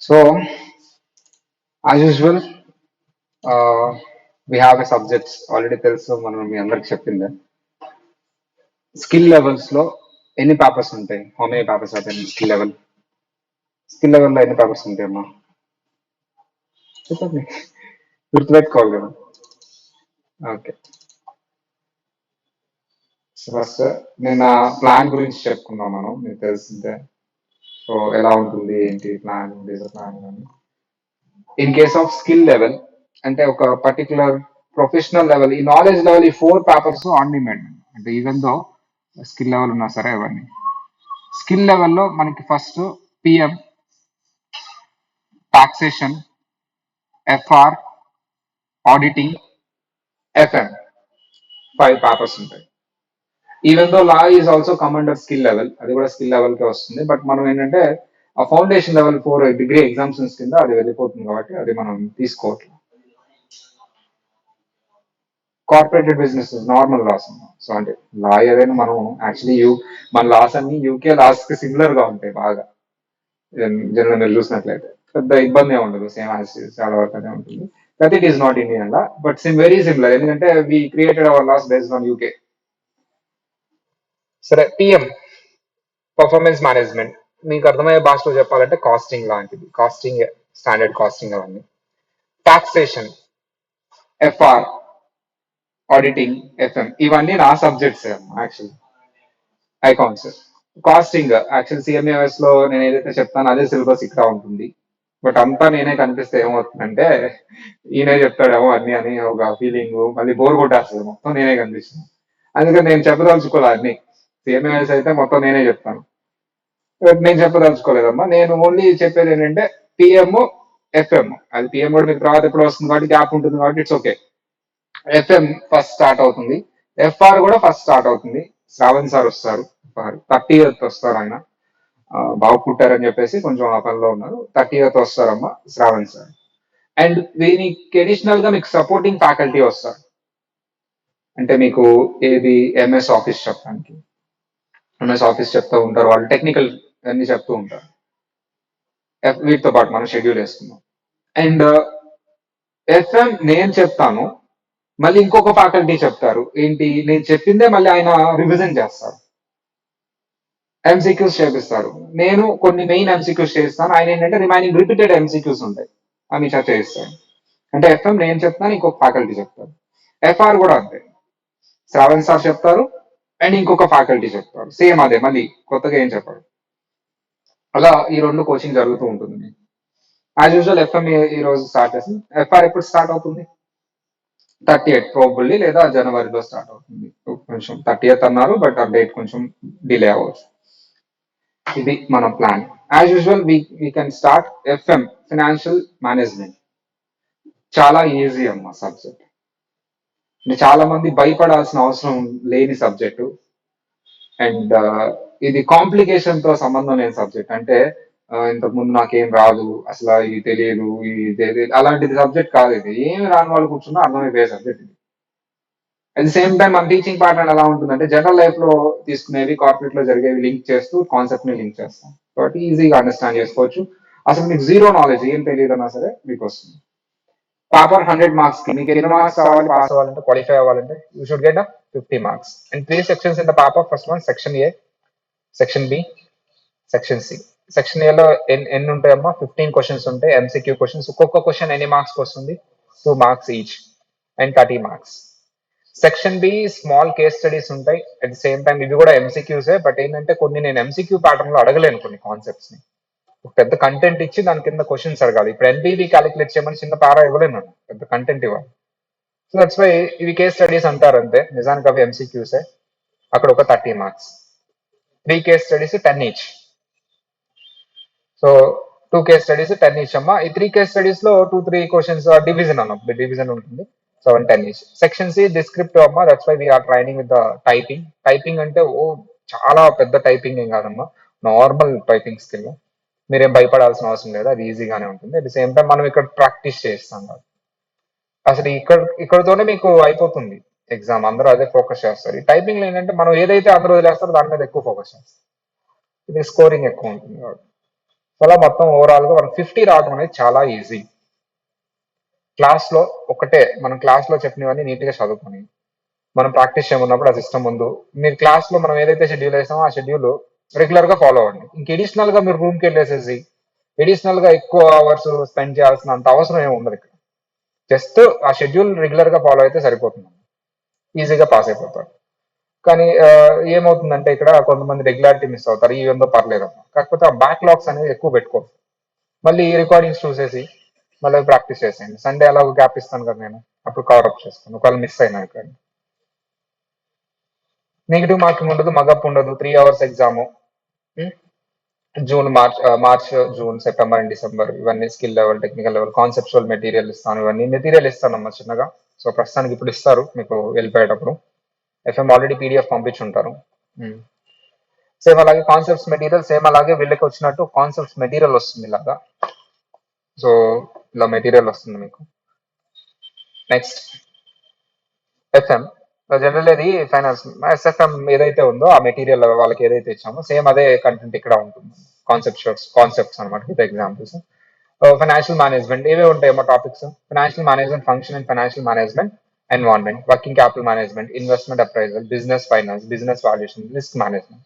So, as usual, we have a subjects already తెలుసు మనం మీ అందరికి చెప్పింది స్కిల్ లెవెల్స్ లో ఎన్ని పేపర్స్ ఉంటాయి how many papers are skill level లో ఎన్ని పేపర్స్ ఉంటాయి అమ్మా చెప్పండి గుర్తుపెట్టుకోవాలి కదా ఓకే సో ఫస్ట్ నేను ఆ ప్లాన్ గురించి చెప్పుకుందాం మనం మీకు తెలిసిందే సో ఎలా ఉంటుంది ఏంటి ప్లాన్ ప్లాన్ అని in case of skill level అంటే ఒక పర్టికులర్ ప్రొఫెషనల్ లెవెల్ ఈ నాలెడ్జ్ లెవెల్ ఈ 4 పేపర్స్ ఆన్ డిమాండ్ అంటే ఈవెన్ దో స్కిల్ లెవెల్ ఉన్నా సరే అవన్నీ స్కిల్ లెవెల్లో మనకి first PM taxation FR auditing FM 5 papers ఉంటాయి even though law is also come under skill level అది కూడా స్కిల్ లెవెల్ కే వస్తుంది బట్ మనం ఏంటంటే ఆ ఫౌండేషన్ లెవెల్ 4 డిగ్రీ ఎగ్జామ్షన్స్ కింద అది వెళ్ళిపోతుంది కాబట్టి అది మనం తీసుకోవట్లేదు కార్పొరేటెడ్ బిజినెస్ నార్మల్ లాస్ సో అంటే లా ఏదైనా మనం యాక్చువల్లీ మన లాస్ అన్ని యూకే లాస్ కి సిమిలర్ గా ఉంటాయి బాగా జనరల్ మీరు చూసినట్లయితే పెద్ద ఇబ్బంది ఏమి ఉండదు సేమ్ చాలా వరకు అదే ఉంటుంది but it is not Indian law but very similar ఎందుకంటే we created our laws based on UK సరే పిఎం పర్ఫార్మెన్స్ మేనేజ్మెంట్ మీకు అర్థమయ్యే భాషలో చెప్పాలంటే కాస్టింగ్ లాంటిది కాస్టింగ్ స్టాండర్డ్ కాస్టింగ్ అవన్నీ టాక్సేషన్ ఎఫ్ఆర్ ఆడిటింగ్ ఎఫ్ఎం ఇవన్నీ నా subjects actually accounts costing actual CMAs లో నేను ఏదైతే చెప్తానో అదే సిలబస్ ఇక్కడ ఉంటుంది బట్ అంతా నేనే కనిపిస్తే ఏమవుతుందంటే ఈయనే చెప్తాడేమో అన్ని అని ఒక ఫీలింగ్ మళ్ళీ బోర్ కొట్టేస్తుంది మొత్తం నేనే కనిపిస్తుంది అందుకని నేను చెప్పదలుచుకోవాలి అన్ని సిఎంఏఎస్ అయితే మొత్తం నేనే చెప్తాను బట్ నేను చెప్పదలుచుకోలేదమ్మా నేను ఓన్లీ చెప్పేది ఏంటంటే పిఎం ఎఫ్ఎం అది పిఎం కూడా మీకు తర్వాత ఎప్పుడు వస్తుంది కాబట్టి గ్యాప్ ఉంటుంది కాబట్టి it's okay FM first start అవుతుంది ఎఫ్ఆర్ కూడా ఫస్ట్ స్టార్ట్ అవుతుంది శ్రావణ్ సార్ వస్తారు 30th వస్తారు ఆయన బాగా పుట్టారని చెప్పేసి కొంచెం ఆ పనిలో ఉన్నారు 30th వస్తారమ్మా శ్రావణ్ సార్ అండ్ దీనికి అడిషనల్ గా మీకు సపోర్టింగ్ ఫ్యాకల్టీ వస్తారు అంటే మీకు ఏది ఎంఎస్ ఆఫీస్ చెప్పడానికి ఎంఎస్ ఆఫీస్ చెప్తూ ఉంటారు వాళ్ళు టెక్నికల్ అన్ని చెప్తూ ఉంటారు వీటితో పాటు మనం షెడ్యూల్ వేసుకున్నాం అండ్ ఎఫ్ఎం నేను చెప్తాను మళ్ళీ ఇంకొక ఫ్యాకల్టీ చెప్తారు ఏంటి నేను చెప్పిందే మళ్ళీ ఆయన రివిజన్ చేస్తారు ఎంసీక్యూస్ చేపిస్తారు నేను కొన్ని మెయిన్ ఎంసీక్యూస్ చేస్తాను ఆయన ఏంటంటే రిమైనింగ్ రిపీటెడ్ ఎంసీక్యూస్ ఉంటాయి అవి చేస్తాను అంటే ఎఫ్ఎం నేను చెప్తాను ఇంకొక ఫ్యాకల్టీ చెప్తారు ఎఫ్ఆర్ కూడా అంతే శ్రావణ్ సార్ చెప్తారు అండ్ ఇంకొక ఫ్యాకల్టీ చెప్తారు సేమ్ అదే మళ్ళీ కొత్తగా ఏం చెప్పారు అలా ఈ రెండు కోచింగ్ జరుగుతూ ఉంటుంది యాజ్ యూజువల్ ఎఫ్ఎం ఈ రోజు స్టార్ట్ చేసింది ఎఫ్ఆర్ ఎప్పుడు స్టార్ట్ అవుతుంది 38 ప్రాబుల్లీ లేదా జనవరిలో స్టార్ట్ అవుతుంది కొంచెం 30th అన్నారు బట్ ఆ డేట్ కొంచెం డిలే అవ్వచ్చు ఇది మన plan as usual we can start FM financial management చాలా ఈజీ అమ్మా సబ్జెక్ట్ చాలా మంది భయపడాల్సిన అవసరం లేని సబ్జెక్టు అండ్ ఇది కాంప్లికేషన్ తో సంబంధం లేని సబ్జెక్ట్ అంటే ఇంతకు ముందు నాకేం రాదు అసలు ఇది తెలియదు ఇది అలాంటిది సబ్జెక్ట్ కాదు ఇది ఏమి రాని వాళ్ళు కూర్చున్నా అర్థమైపోయే సబ్జెక్ట్ ఇది అట్ ది సేమ్ టైం మన టీచింగ్ పార్ట్నర్ ఎలా ఉంటుందంటే జనరల్ లైఫ్ లో తీసుకునేవి కార్పొరేట్ లో జరిగేవి లింక్ చేస్తూ కాన్సెప్ట్ ని లింక్ చేస్తాం కాబట్టి ఈజీగా అండర్స్టాండ్ చేసుకోవచ్చు అసలు మీకు జీరో నాలెడ్జ్ ఏం తెలియదన్నా సరే మీకు వస్తుంది పేపర్ 100 marks కి మీకు ఎన్ని మార్క్స్ కావాలి పాస్ అవ్వాలంటే క్వాలిఫై అవ్వాలంటే you should get 50 marks and 3 sections in the paper first one section A section B section C section A లో ఎన్ని ఉంటాయమ్మా 15 క్వశ్చన్స్ ఉంటాయి ఎంసీక్యూ క్వశ్చన్స్ ఒక్కొక్క క్వశ్చన్ ఎన్ని మార్క్స్ వస్తుంది 2 marks each and 30 marks section B small case studies ఉంటాయి at the same time ఇవి కూడా ఎంసీక్యూసే బట్ ఏంటంటే కొన్ని నేను ఎంసీక్యూ ప్యాటర్న్ లో అడగలేను కొన్ని కాన్సెప్ట్స్ ని పెద్ద కంటెంట్ ఇచ్చి దాని కింద క్వశ్చన్స్ అడగాలి ఇప్పుడు ఎన్బీబీ క్యాలిక్యులేట్ చేయమని చిన్న పారా ఇవ్వలేను పెద్ద కంటెంట్ ఇవ్వాలి సో దట్స్ వై ఇవి కేస్ స్టడీస్ అంటారు అంతే నిజానికి అవి ఎంసీక్యూసే అక్కడ ఒక 30 marks 3 case studies 10 each so 2 case studies 10 each అమ్మా ఈ 3 కేస్ స్టడీస్ లో 2-3 క్వశ్చన్స్ డివిజన్ అన్నప్పుడు డివిజన్ ఉంటుంది so 10 each section C descriptive అమ్మా that's why we are training with the typing అంటే చాలా పెద్ద టైపింగ్ ఏం కాదమ్మా నార్మల్ టైపింగ్ స్కిల్ మీరేం భయపడాల్సిన అవసరం లేదు అది ఈజీగానే ఉంటుంది అట్ ది సేమ్ టైం మనం ఇక్కడ ప్రాక్టీస్ చేస్తాం అసలు ఇక్కడతోనే మీకు అయిపోతుంది ఎగ్జామ్ అందరూ అదే ఫోకస్ చేస్తారు ఈ టైపింగ్ లో ఏంటంటే మనం ఏదైతే అందరూ వదిలేస్తారో దాని మీద ఎక్కువ ఫోకస్ చేస్తారు ఇది స్కోరింగ్ ఎక్కువ ఉంటుంది కాబట్టి సో అలా మొత్తం ఓవరాల్ గా మనం 50 రావడం అనేది చాలా ఈజీ. క్లాస్ లో ఒకటే మనం క్లాస్ లో చెప్పినవన్నీ నీట్ గా చదువుకొని మనం ప్రాక్టీస్ చేయమన్నప్పుడు ఆ సిస్టమ్ ముందు మీరు క్లాస్ లో మనం ఏదైతే షెడ్యూల్ వేసామో ఆ షెడ్యూల్ రెగ్యులర్ గా ఫాలో అవ్వండి. ఇంక ఎడిషనల్ గా మీరు రూమ్ కి వెళ్ళేసేసి ఎడిషనల్ గా ఎక్కువ అవర్స్ స్పెండ్ చేయాల్సిన అంత అవసరం ఏమి ఉండదు ఇక్కడ. జస్ట్ ఆ షెడ్యూల్ రెగ్యులర్ గా ఫాలో అయితే సరిపోతుంది, ఈజీగా పాస్ అయిపోతారు. కానీ ఏమవుతుందంటే ఇక్కడ కొంతమంది రెగ్యులారిటీ మిస్ అవుతారు, ఈ ఏందో పర్లేదు కాకపోతే ఆ బ్యాక్లాగ్స్ అనేవి ఎక్కువ పెట్టుకోరు. మళ్ళీ రికార్డింగ్స్ చూసేసి మళ్ళీ ప్రాక్టీస్ చేసేయండి. సండే అలా గ్యాప్ ఇస్తాను కదా నేను, అప్పుడు కవర్ అప్ చేస్తాను ఒకవేళ మిస్ అయినా ఇక్కడ. నెగిటివ్ మార్కింగ్ ఉండదు, మగప్ ఉండదు, 3 hours exam. June March June September and December ఇవన్నీ skill level technical level conceptual material ఇస్తాను, ఇవన్నీ మెటీరియల్ ఇస్తానమ్మా చిన్నగా. సో ప్రస్తుతానికి ఇప్పుడు ఇస్తారు మీకు వెళ్ళిపోయేటప్పుడు. ఎఫ్ఎం ఆల్రెడీ పీడిఎఫ్ పంపించుంటారు. సేమ్ అలాగే కాన్సెప్ట్స్ మెటీరియల్, సేమ్ అలాగే వీళ్ళకి వచ్చినట్టు కాన్సెప్ట్స్ మెటీరియల్ వస్తుంది ఇలాగా. సో ఇలా మెటీరియల్ వస్తుంది మీకు. నెక్స్ట్ ఎఫ్ఎం జనరల్ అది ఫైనాన్స్. ఎస్ఎఫ్ఎం ఏదైతే ఉందో ఆ మెటీరియల్ వాళ్ళకి ఏదైతే ఇచ్చామో సేమ్ అదే కంటెంట్ ఇక్కడ ఉంటుంది. కాన్సెప్ట్స్ అనమాట, విత్ ఎగ్జాంపుల్స్. ఫైనాన్షియల్ మేనేజ్మెంట్ ఏవే ఉంటాయేమో topics: financial management function and financial management environment, working capital management, investment appraisal, business finance, business valuation, risk management.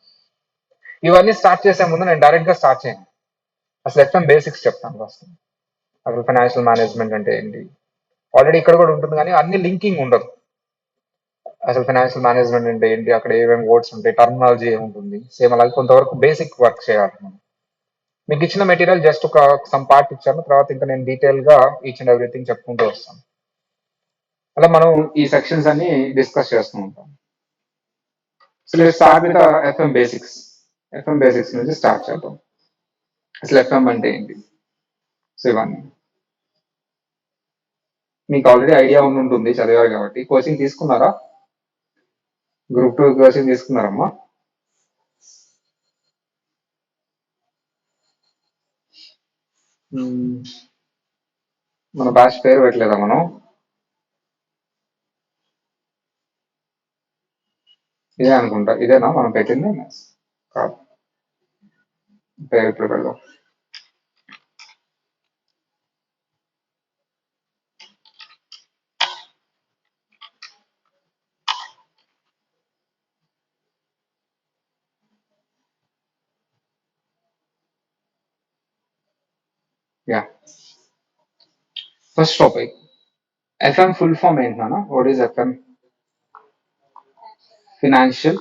ఇవన్నీ స్టార్ట్ చేసే ముందు నేను డైరెక్ట్ గా స్టార్ట్ చేయను, అసలు ఎఫ్ఎం బేసిక్స్ చెప్తాను ఫస్ట్. అసలు ఫైనాన్షియల్ మేనేజ్మెంట్ అంటే ఏంటి, ఆల్రెడీ ఇక్కడ కూడా ఉంటుంది కానీ అన్ని లింకింగ్ ఉండదు. అసలు ఫైనాన్షియల్ మేనేజ్మెంట్ అంటే ఏంటి, అక్కడ ఏమేమి వర్డ్స్ ఉంటాయి, టర్మినాలజీ ఏముంటుంది, సేమ్ అలాగే కొంతవరకు బేసిక్ వర్క్ చేయాలి మనం. మీకు ఇచ్చిన మెటీరియల్ జస్ట్ ఒక సమ్ పార్ట్ ఇచ్చాను, తర్వాత ఇంకా నేను డీటెయిల్ గా ఈచ్ అండ్ ఎవ్రీథింగ్ చెప్పుకుంటూ వస్తాను. అలా మనం ఈ సెక్షన్స్ అన్ని డిస్కస్ చేస్తూ ఉంటాం. So let's start with FM basics. FM basics నుంచి స్టార్ట్ చేద్దాం. అసలు ఎఫ్ఎం అంటే ఏంటి? సో ఇవన్నీ మీకు ఆల్రెడీ ఐడియా ఉండి ఉంటుంది, చదివారు కాబట్టి. కోచింగ్ తీసుకున్నారా? గ్రూప్ 2 కోచింగ్ తీసుకున్నారమ్మా? మన బ్యాచ్ పేరు పెట్టలేదా మనం? ఇదే అనుకుంటా, ఇదేనా మనం పెట్టింది? కాదు, పేరు ఇప్పుడు పెడదాం. Yeah, first topic FM full form ఏంటన్నా? What is FM? Financial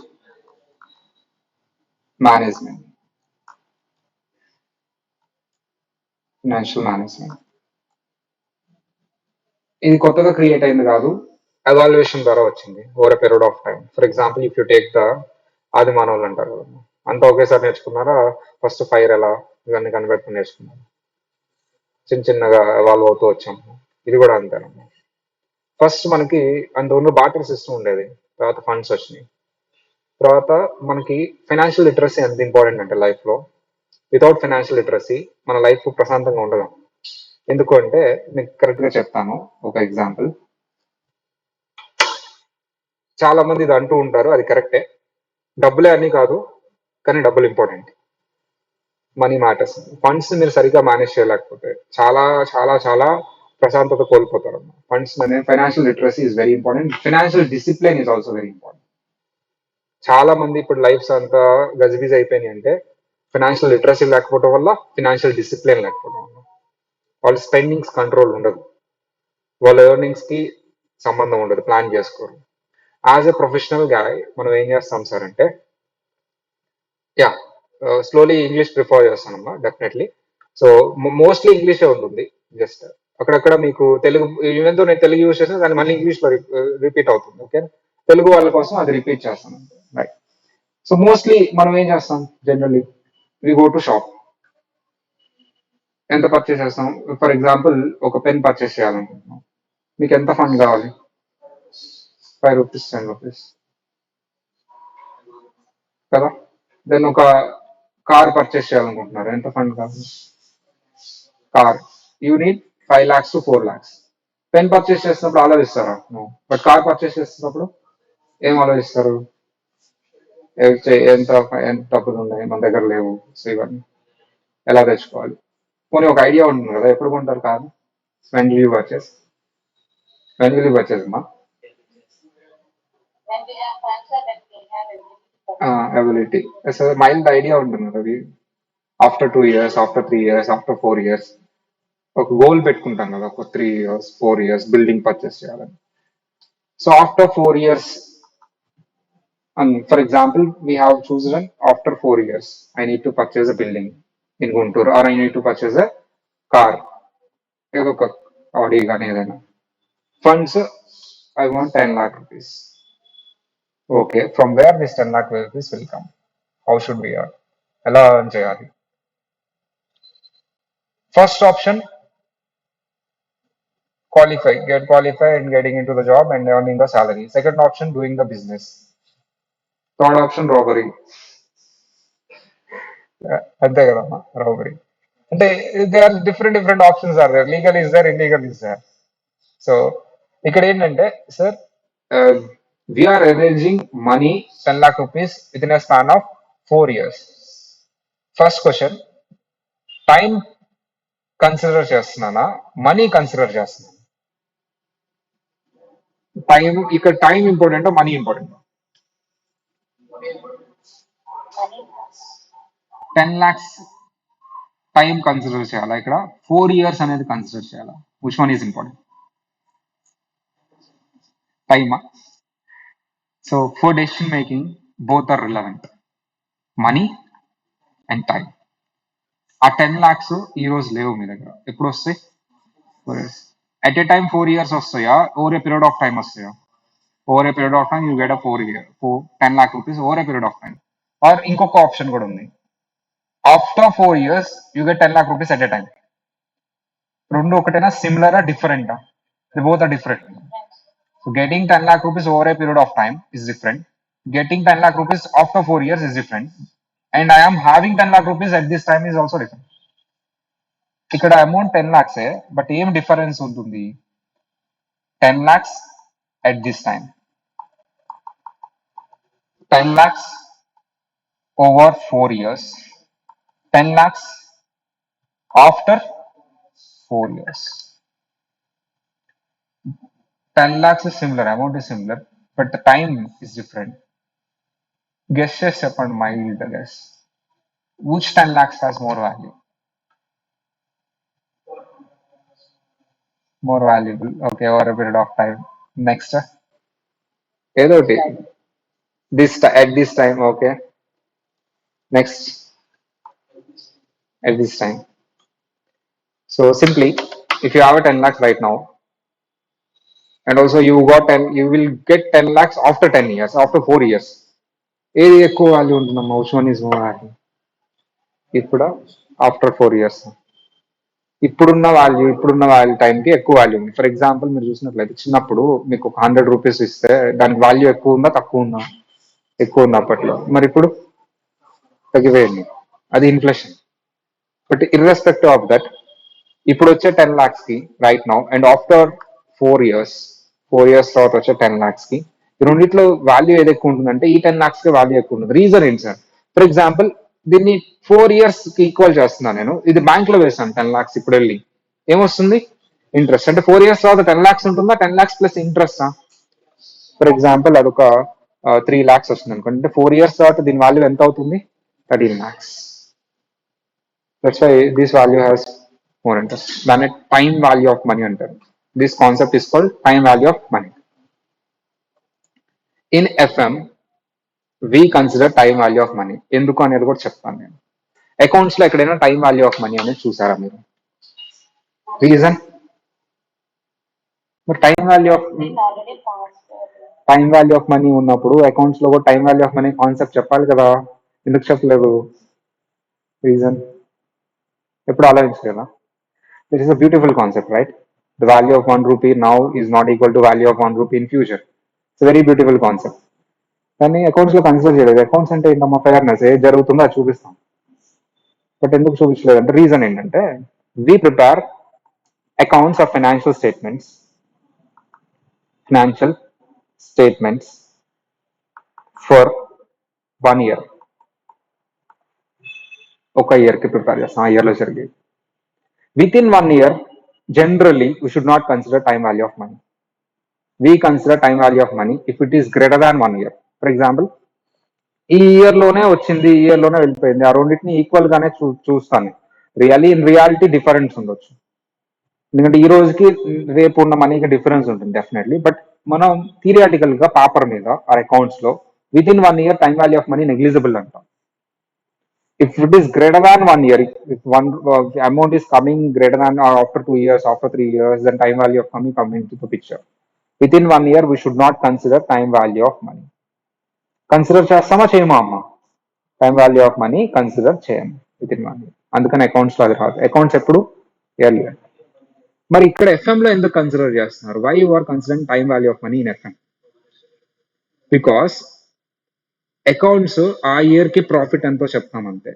management. Financial management ఇది కొత్తగా క్రియేట్ అయింది కాదు, ఎవాల్యుయేషన్ ద్వారా వచ్చింది over a period of time. For example if you take the ఆది మానవులు అంటారు కదా, అంతా ఒకేసారి నేర్చుకున్నారా? ఫస్ట్ ఫైర్ ఎలా ఇవన్నీ కనిపెట్టుకుని నేర్చుకున్నారు, చిన్న చిన్నగా ఎవాల్వ్ అవుతూ వచ్చాము. ఇది కూడా అంతేనమ్మా. ఫస్ట్ మనకి అంతకుముందు బాటర్ సిస్టమ్ ఉండేది, తర్వాత ఫండ్స్ వచ్చినాయి, తర్వాత మనకి ఫైనాన్షియల్ లిటరసీ ఎంత ఇంపార్టెంట్ అంటే లైఫ్ లో. వితౌట్ ఫైనాన్షియల్ లిటరసీ మన లైఫ్ ప్రశాంతంగా ఉండదు. ఎందుకు అంటే మీకు కరెక్ట్ గా చెప్తాను ఒక ఎగ్జాంపుల్. చాలా మంది ఇది అంటూ ఉంటారు, అది కరెక్టే, డబ్బులే అన్ని కాదు, కానీ డబ్బులు ఇంపార్టెంట్. Money matters. ఫండ్స్ మీరు సరిగ్గా మేనేజ్ చేయలేకపోతే చాలా చాలా చాలా ప్రశాంతత కోల్పోతారు. Funds financial literacy is very important. Financial discipline is also very important. చాలా మంది ఇప్పుడు లైఫ్స్ అంతా గజిబిజి అయిపోయినాయి అంటే ఫైనాన్షియల్ లిటరసీ లేకపోవడం వల్ల, ఫైనాన్షియల్ డిసిప్లిన్ లేకపోవడం వల్ల. వాళ్ళ స్పెండింగ్స్ కంట్రోల్ ఉండదు, వాళ్ళ ఎర్నింగ్స్ కి సంబంధం ఉండదు, ప్లాన్ చేసుకోరు. యాజ్ ఎ ప్రొఫెషనల్ గాయ్ మనం ఏం చేస్తాం సార్ అంటే, యా, స్లోలీ ఇంగ్లీష్ ప్రిఫర్ చేస్తానమ్మా డెఫినెట్లీ. సో మోస్ట్లీ ఇంగ్లీషే ఉంటుంది, జస్ట్ అక్కడక్కడ మీకు తెలుగు, ఈవెన్ తో నేను తెలుగు యూజ్ చేసిన దాన్ని మళ్ళీ ఇంగ్లీష్ లో రిపీట్ అవుతుంది. ఓకే, తెలుగు వాళ్ళ కోసం అది రిపీట్ చేస్తాను. రైట్. సో మోస్ట్లీ మనం ఏం చేస్తాం generally, we go to shop. ఎంత పర్చేస్ చేస్తాం? ఫర్ ఎగ్జాంపుల్ ఒక పెన్ పర్చేస్ చేయాలనుకుంటున్నాం, మీకు ఎంత ఫండ్ కావాలి? 5 రూపీస్, 10 రూపీస్ కదా. దెన్ ఒక కార్ పర్చేస్ చేయాలనుకుంటున్నారు, ఎంత ఫండ్ కావాలి? Car, you need 5 lakhs to 4 lakhs. Pen purchase చేసినప్పుడు ఆలోచిస్తారా? నో. బట్ కార్ పర్చేస్ చేస్తున్నప్పుడు ఏం ఆలోచిస్తారు? ఎంత ఎంత డబ్బులు ఉన్నాయి మన దగ్గర లేవు, సో ఇవన్నీ. ఎలా తెచ్చుకోవాలి. పోనీ ఒక ఐడియా ఉంటుంది కదా, ఎప్పుడు కొంటారు car? When will you purchase? When will you purchase అమ్మా? ఎబిలిటీ. సో మైల్డ్ ఐడియా ఉంటుంది కదా అది. After 2 years, after 3 years, after 4 years ఒక గోల్ పెట్టుకుంటాం కదా, ఒక 3 years, 4 years బిల్డింగ్ పర్చేస్ చేయాలని. So after 4 years, for example, we have chosen after 4 years, I need to purchase a building in Guntur, or I need to purchase a car, ఏదో ఒక Audi కానీ ఏదైనా. Funds I want 10 lakh rupees. Okay, from where this 10 lakh rupees will come? How should we earn? ఎలా earn చేయాలి? First option get qualified and getting into the job and earning the salary. Second option, doing the business. Third option, robbery. అంతే కదమ్మా, robbery. అంటే they are different options are there. Legal is there, illegal is there. So ఇక్కడ ఏంటంటే sir, we are arranging money 10 lakh rupees within a span of 4 years. First question, time consider చేస్తున్నానా, money consider చేస్తున్నాను? Time, ఇక్కడ time important, money important? 10 lakhs time consider చేయాలా, ఇక్కడ 4 years అనేది consider చేయాలా? Which one is important? టైమా? So for decision making both are relevant, money and time. ఆ 10 lakhs ఈ రోజు లేవు మీ దగ్గర, ఎప్పుడు వస్తాయి? 4 years. At a time 4 years వస్తాయా, over a period of time వస్తాయా? Over a period of time you get a 10 lakh rupees over a period of time. Or ఇంకొక ఆప్షన్ కూడా ఉంది, after 4 years you get 10 lakh rupees at a time. రెండు ఒకటేనా, సిమిలరా, డిఫరెంటా? Both are different. So getting 10 lakh rupees over a period of time is different. Getting 10 lakh rupees after 4 years is different. And I am having 10 lakh rupees at this time is also different. ఇక్కడ amount 10 lakhs, but ఏం difference ఉంటుంది? 10 lakhs at this time, 10 lakhs over 4 years, 10 lakhs after 4 years. 10 lakhs is similar, amount is similar, but the time is different. Guess చేసి చెప్పండి, mild guess. Which 10 lakhs has more value? More valuable. Okay, over a period of time. Next. ఏదో ఒకటి. At this time, okay. Next. At this time. So simply, if you have a 10 lakhs right now, and also you will get 10 lakhs after 10 years, after 4 years. ఏది ఎక్కువ value ఉంటుందమ్మా? which one is more value? ఇప్పుడు after 4 years, ఇప్పుడున్న value టైంకి ఎక్కువ value ఉంది. For example మీరు చూసినట్లయితే చిన్నప్పుడు మీకు ఒక 100 రూపీస్ ఇస్తే దానికి వాల్యూ ఎక్కువ ఉందా, తక్కువ ఉందా? ఎక్కువ ఉంది అప్పట్లో. మరి ఇప్పుడు తగ్గిపోయింది, అది inflation. But irrespective of that, ఇప్పుడు వచ్చే 10 lakhs కి right now and after 4 years, 4 years తర్వాత వచ్చే 10 lakhs కి, ఈ రెండిట్లో వాల్యూ ఏది ఎక్కువ ఉంటుందంటే ఈ 10 lakhs కి వాల్యూ ఎక్కువ ఉంటుంది. రీజన్ ఏంటి సార్? ఫర్ ఎగ్జాంపుల్ దీన్ని 4 years కి ఈక్వల్ చేస్తున్నాను నేను. ఇది బ్యాంక్ లో వేసాను 10 lakhs, ఇప్పుడు వెళ్ళి ఏమొస్తుంది? ఇంట్రెస్ట్. అంటే 4 years తర్వాత 10 lakhs ఉంటుందా, 10 lakhs plus interest? For example అదొక 3 lakhs వస్తుంది అనుకోండి, అంటే 4 years తర్వాత దీని వాల్యూ ఎంత అవుతుంది? 13 lakhs. That's why this value has more interest. దాన్ని టైం వాల్యూ ఆఫ్ మనీ అంటారు. This concept is called time value of money. In FM we consider time value of money. ఎందుకు అనేది కూడా చెప్తాను నేను. అకౌంట్స్ లో ఎక్కడైనా టైం వాల్యూ ఆఫ్ మనీ అనేది చూసారా మీరు? Reason? Time value of money ఉన్నప్పుడు అకౌంట్స్ లో కూడా time value of money concept చెప్పాలి కదా, ఎందుకు చెప్పలేదు? రీజన్ ఎప్పుడు ఆలోచించలేదా? This is a beautiful concept, right? The value of 1 rupee now is not equal to value of 1 rupee in future. It's very beautiful concept. కానీ accounts లో consider చేయలేదు. Accounts అంటే ఏంటమ్మా? ఫెయిర్నెస్, ఏది జరుగుతుందో అది చూపిస్తాం. బట్ ఎందుకు చూపించలేదు అంటే రీజన్ ఏంటంటే, we prepare accounts of financial statements for 1 year. ఒక ఇయర్కి ప్రిపేర్ చేస్తాం ఆ ఇయర్లో జరిగేది. Within 1 year, generally we should not consider time value of money. We consider time value of money if it is greater than 1 year. For example, ఈ year లోనే వచ్చింది, ఈ ఇయర్ లోనే వెళ్ళిపోయింది, ఆ రెండింటిని ఈక్వల్ గానే చూస్తాను. ఇన్ రియాలిటీ డిఫరెన్స్ ఉండొచ్చు, ఎందుకంటే ఈ రోజుకి రేపు ఉన్న మనీకి డిఫరెన్స్ ఉంటుంది డెఫినెట్లీ. బట్ మనం థియరిటికల్ గా పేపర్ మీద ఆ అకౌంట్స్ లో with in 1 year time value of money negligible అంటాం. If it is greater than 1 year, if one amount is coming greater than after 2 years, after 3 years, then time value of money come into the picture. Within 1 year, we should not consider time value of money. Consider చేస్తామా చేయమా అమ్మ? Time value of money consider చేయము with in 1 year. అందుకని accounts లో అది రాదు. Accounts ఎప్పుడు yearly. మరి ఇక్కడ ఎఫ్ఎం లో ఎందుకు కన్సిడర్ చేస్తున్నారు? Why you are considering time value of money in FM? Because accounts ఆ ఇయర్ కి ప్రాఫిట్ ఎంతో చెప్తాం అంతే,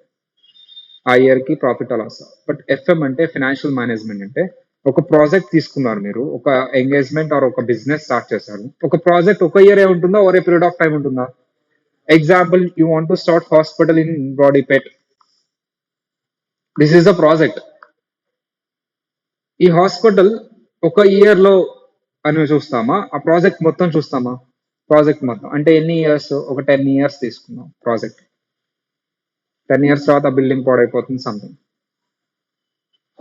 ఆ ఇయర్ కి ప్రాఫిట్ లాస్. బట్ ఎఫ్ఎం అంటే ఫైనాన్షియల్ మేనేజ్మెంట్. అంటే ఒక ప్రాజెక్ట్ తీసుకున్నారు మీరు, ఒక ఎంగేజ్మెంట్ ఆర్ ఒక బిజినెస్ స్టార్ట్ చేశారు. ఒక ప్రాజెక్ట్ ఒక ఇయర్ ఉంటుందా, over a period of time ఉంటుందా? Example, you want to start hospital in బాడీపేట్. This is the project. ఈ హాస్పిటల్ ఒక ఇయర్ లో అని చూస్తామా, ఆ ప్రాజెక్ట్ మొత్తం చూస్తామా? ప్రాజెక్ట్ మొత్తం అంటే ఎన్ని ఇయర్స్? ఒక 10 years తీసుకుందాం ప్రాజెక్ట్. 10 years తర్వాత బిల్డింగ్ పాడైపోతుంది something.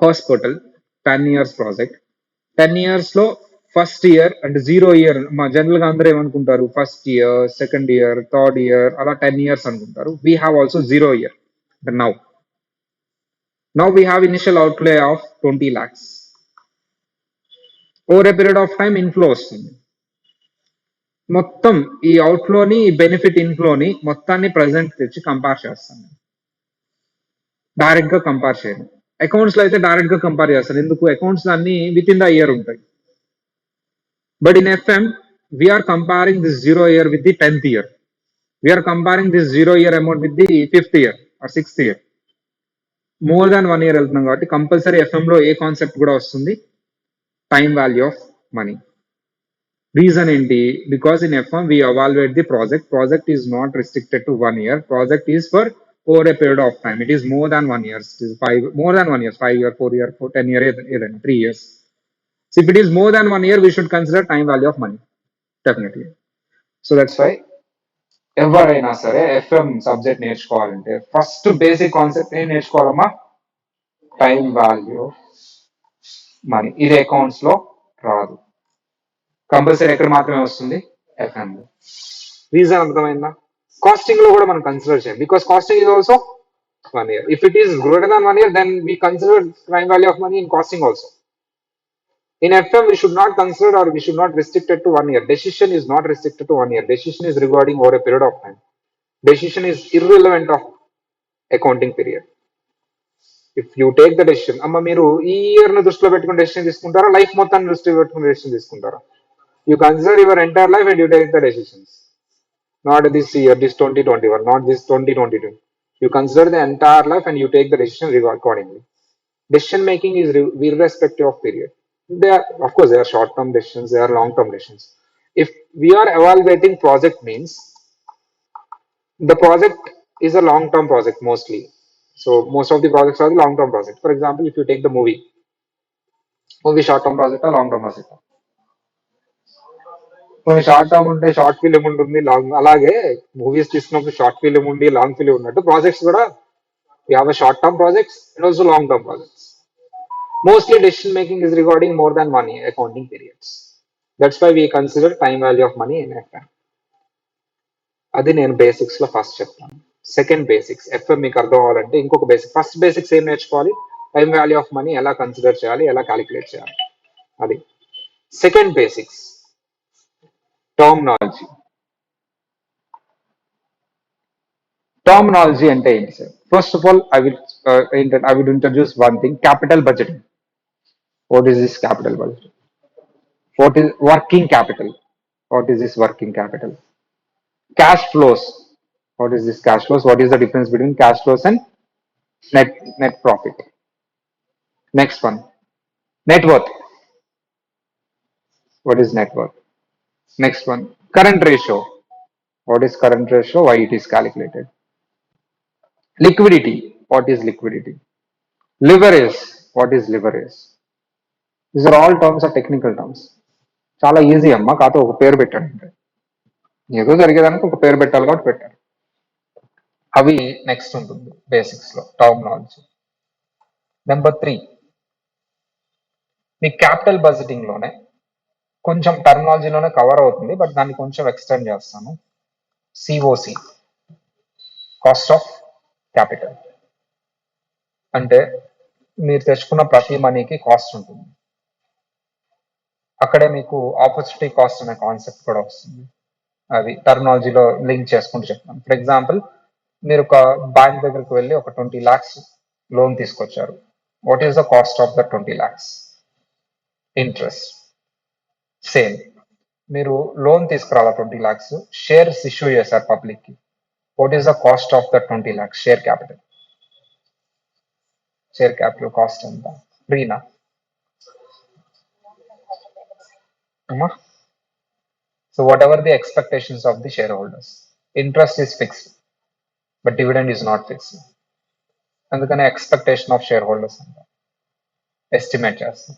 Hospital 10 years project. 10 years లో ఫస్ట్ ఇయర్ అంటే 0 year, మా జనరల్ గా అందరూ ఏమనుకుంటారు, first year, second year, third year, అలా 10 years అనుకుంటారు. We have also 0 year. Now now we have initial అవుట్లే of 20 lakhs. Over a period of time inflow వస్తుంది. మొత్తం ఈ అవుట్ఫ్లోని, ఈ బెనిఫిట్ ఇన్ఫ్లోని మొత్తాన్ని ప్రజెంట్ తెచ్చి కంపేర్ చేస్తాను. డైరెక్ట్ గా కంపేర్ చేయను. అకౌంట్స్ లో అయితే డైరెక్ట్ గా కంపేర్ చేస్తాను. ఎందుకు? అకౌంట్స్ అన్ని విత్ ఇన్ ద ఇయర్ ఉంటాయి. But in FM we're comparing this 0 year with the 10th year. We're comparing this 0 year amount with the 5th year or 6th year. More than 1 year వెళ్తున్నాం కాబట్టి compulsory FM లో ఏ concept కూడా వస్తుంది, time value of money. Reason ఏంటి? Because in FM we evaluate the project. Project is not restricted to 1 year. Project is for over a period of time. It is more than 1 year. It is more than 1 year, 5 year, 4 year, 10 year, ఏదైనా 3 years. So if it is more than 1 year, we should consider time value of money. Definitely. So that's why ఎవరైనా సరే FM subject నేర్చుకోవాలంటే first basic concept ఏం నేర్చుకోవాలమ్మా? Time value money. ఇది accounts లో రాదు, compulsory ఎక్కడ మాత్రమే వస్తుంది? ఎఫ్ఎం లో. రీజన్ అర్థమైందా? కాస్టింగ్ లో కూడా మనం కన్సిడర్ చేయాలి, because costing is also 1 year. If it is greater than 1 year, then we consider time value of money in costing also. In FM, we should not consider or we should not restrict it to 1 year. Decision is not restricted to 1 year. Decision is regarding over a period of time. Decision is irrelevant of accounting period. If you take the decision, అమ్మ మీరు ఈ year ను దృష్టిలో పెట్టుకుని decision తీసుకుంటారా, life మొత్తాన్ని దృష్టిలో పెట్టుకుని డెసిషన్ తీసుకుంటారా? You consider your entire life and you take the decisions. Not this year, this 2021, not this 2022. You consider the entire life and you take the decision accordingly. Decision making is irrespective of period. They are, of course, they are short-term decisions, they are long-term decisions. If we are evaluating project means the project is a long-term project mostly. So most of the projects are the long-term project. For example, if you take the movie short-term project or long-term project. కొన్ని short term ఉంటే short film ఉంటుంది, long. అలాగే movies తీసుకున్నప్పుడు short film ఉండి long film ఉన్నట్టు projects కూడా we have a short term projects and also long term projects. Mostly decision making is regarding more than 1 year accounting periods. That's why we consider time value of money in FM. అది నేను basics లో first చెప్తాను. Second basics, FM మీకు అర్థం అవ్వాలంటే ఇంకొక basic. First basics ఏం నేర్చుకోవాలి? టైం వాల్యూ ఆఫ్ మనీ ఎలా కన్సిడర్ చేయాలి, ఎలా క్యాలిక్యులేట్ చేయాలి, అది. Second basics, terminology. Terminology అంటే ఏంటి sir? First of all I will introduce one thing, capital budgeting. What is this capital budget? What is working capital? What is this working capital? Cash flows. What is this cash flows? What is the difference between cash flows and net net profit? Next one, net worth. What is net worth? Next one, current ratio. What is current ratio? Why it is calculated? Liquidity. What is liquidity? Leverage. What is leverage? These are all terms are technical terms. చాలా easy అమ్మా, కాకపోతే ఒక పేరు పెట్టాడు అంటే ఏదో జరిగేదానికి ఒక పేరు పెట్టాలి కాబట్టి పెట్టారు. అవి నెక్స్ట్ ఉంటుంది బేసిక్స్ లో టర్మినాలజీ. నెంబర్ 3, మీ క్యాపిటల్ బడ్జెటింగ్ లోనే కొంచెం టర్మినాలజీలోనే కవర్ అవుతుంది, బట్ దాన్ని కొంచెం ఎక్స్టెండ్ చేస్తాను. COC, cost of capital. అంటే మీరు తెచ్చుకున్న ప్రతి మనీకి కాస్ట్ ఉంటుంది. అక్కడే మీకు ఆపర్చునిటీ కాస్ట్ అనే కాన్సెప్ట్ కూడా వస్తుంది. అది టర్మినాలజీలో లింక్ చేసుకుంటూ చెప్తాను. ఫర్ ఎగ్జాంపుల్, మీరు ఒక బ్యాంక్ దగ్గరికి వెళ్ళి ఒక 20 lakhs లోన్ తీసుకొచ్చారు. What is the cost of the 20 lakhs? Interest. Same, మీరు లోన్ తీసుకురావాలి 20 lakhs, షేర్స్ ఇష్యూ చేశారు పబ్లిక్ కి. What is the cost of the 20 lakhs share capital? Share capital cost ఎంత? ఫ్రీనా అమ్మా? So whatever the expectations of the shareholders, interest is fixed, but dividend is not fixed. అందుకనే expectation of share holders అంట estimate చేస్తాం.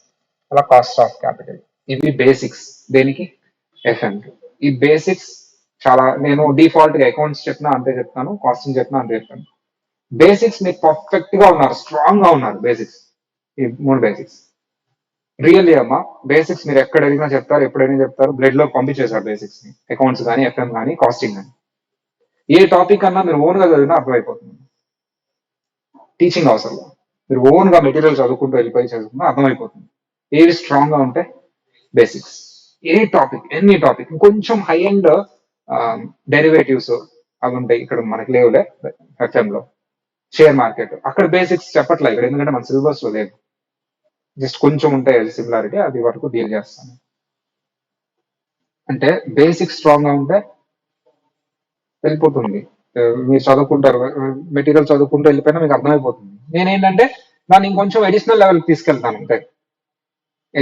అలా cost of capital. ఇవి basics. దేనికి? FM. ఈ basics చాలా, నేను డిఫాల్ట్ గా అకౌంట్స్ చెప్పినా అంతే చెప్తాను, కాస్టింగ్ చెప్పినా అంతే చెప్తాను. బేసిక్స్ మీకు పర్ఫెక్ట్ గా ఉన్నారు, స్ట్రాంగ్ గా ఉన్నారు బేసిక్స్. ఈ 3 బేసిక్స్ రియల్లీ అమ్మా. బేసిక్స్ మీరు ఎక్కడ అడిగినా చెప్తారు, ఎప్పుడైనా చెప్తారు. బ్లడ్ లో పంపించేశారు బేసిక్స్ ని, అకౌంట్స్ కానీ, ఎఫ్ఎం కానీ, కాస్టింగ్ కానీ. ఏ టాపిక్ అన్నా మీరు ఓన్ గా చదివినా అర్థమైపోతుంది. టీచింగ్ అవసరం, మీరు ఓన్ గా మెటీరియల్ చదువుకుంటూ వెళ్ళిపోయి చదువుకున్నా అర్థమైపోతుంది. ఏవి స్ట్రాంగ్ గా ఉంటే బేసిక్స్. ఏ టాపిక్, ఎనీ టాపిక్. కొంచెం హై అండ్ డెరివేటివ్స్ అవి ఉంటాయి, ఇక్కడ మనకి లేవులే ఎఫ్ఎం లో. షేర్ మార్కెట్ అక్కడ బేసిక్స్ చెప్పట్లే ఇక్కడ, ఎందుకంటే మన సిలబస్ లో లేదు. జస్ట్ కొంచెం ఉంటాయి సిమిలారిటీ, అది వరకు డీల్ చేస్తాను. అంటే బేసిక్స్ స్ట్రాంగ్ గా ఉంటే వెళ్ళిపోతుంది. మీరు చదువుకుంటారు, మెటీరియల్ చదువుకుంటూ వెళ్ళిపోయినా మీకు అర్థమైపోతుంది. నేనేంటంటే దాన్ని ఇంకొంచెం అడిషనల్ లెవెల్ తీసుకెళ్తాను అంతే.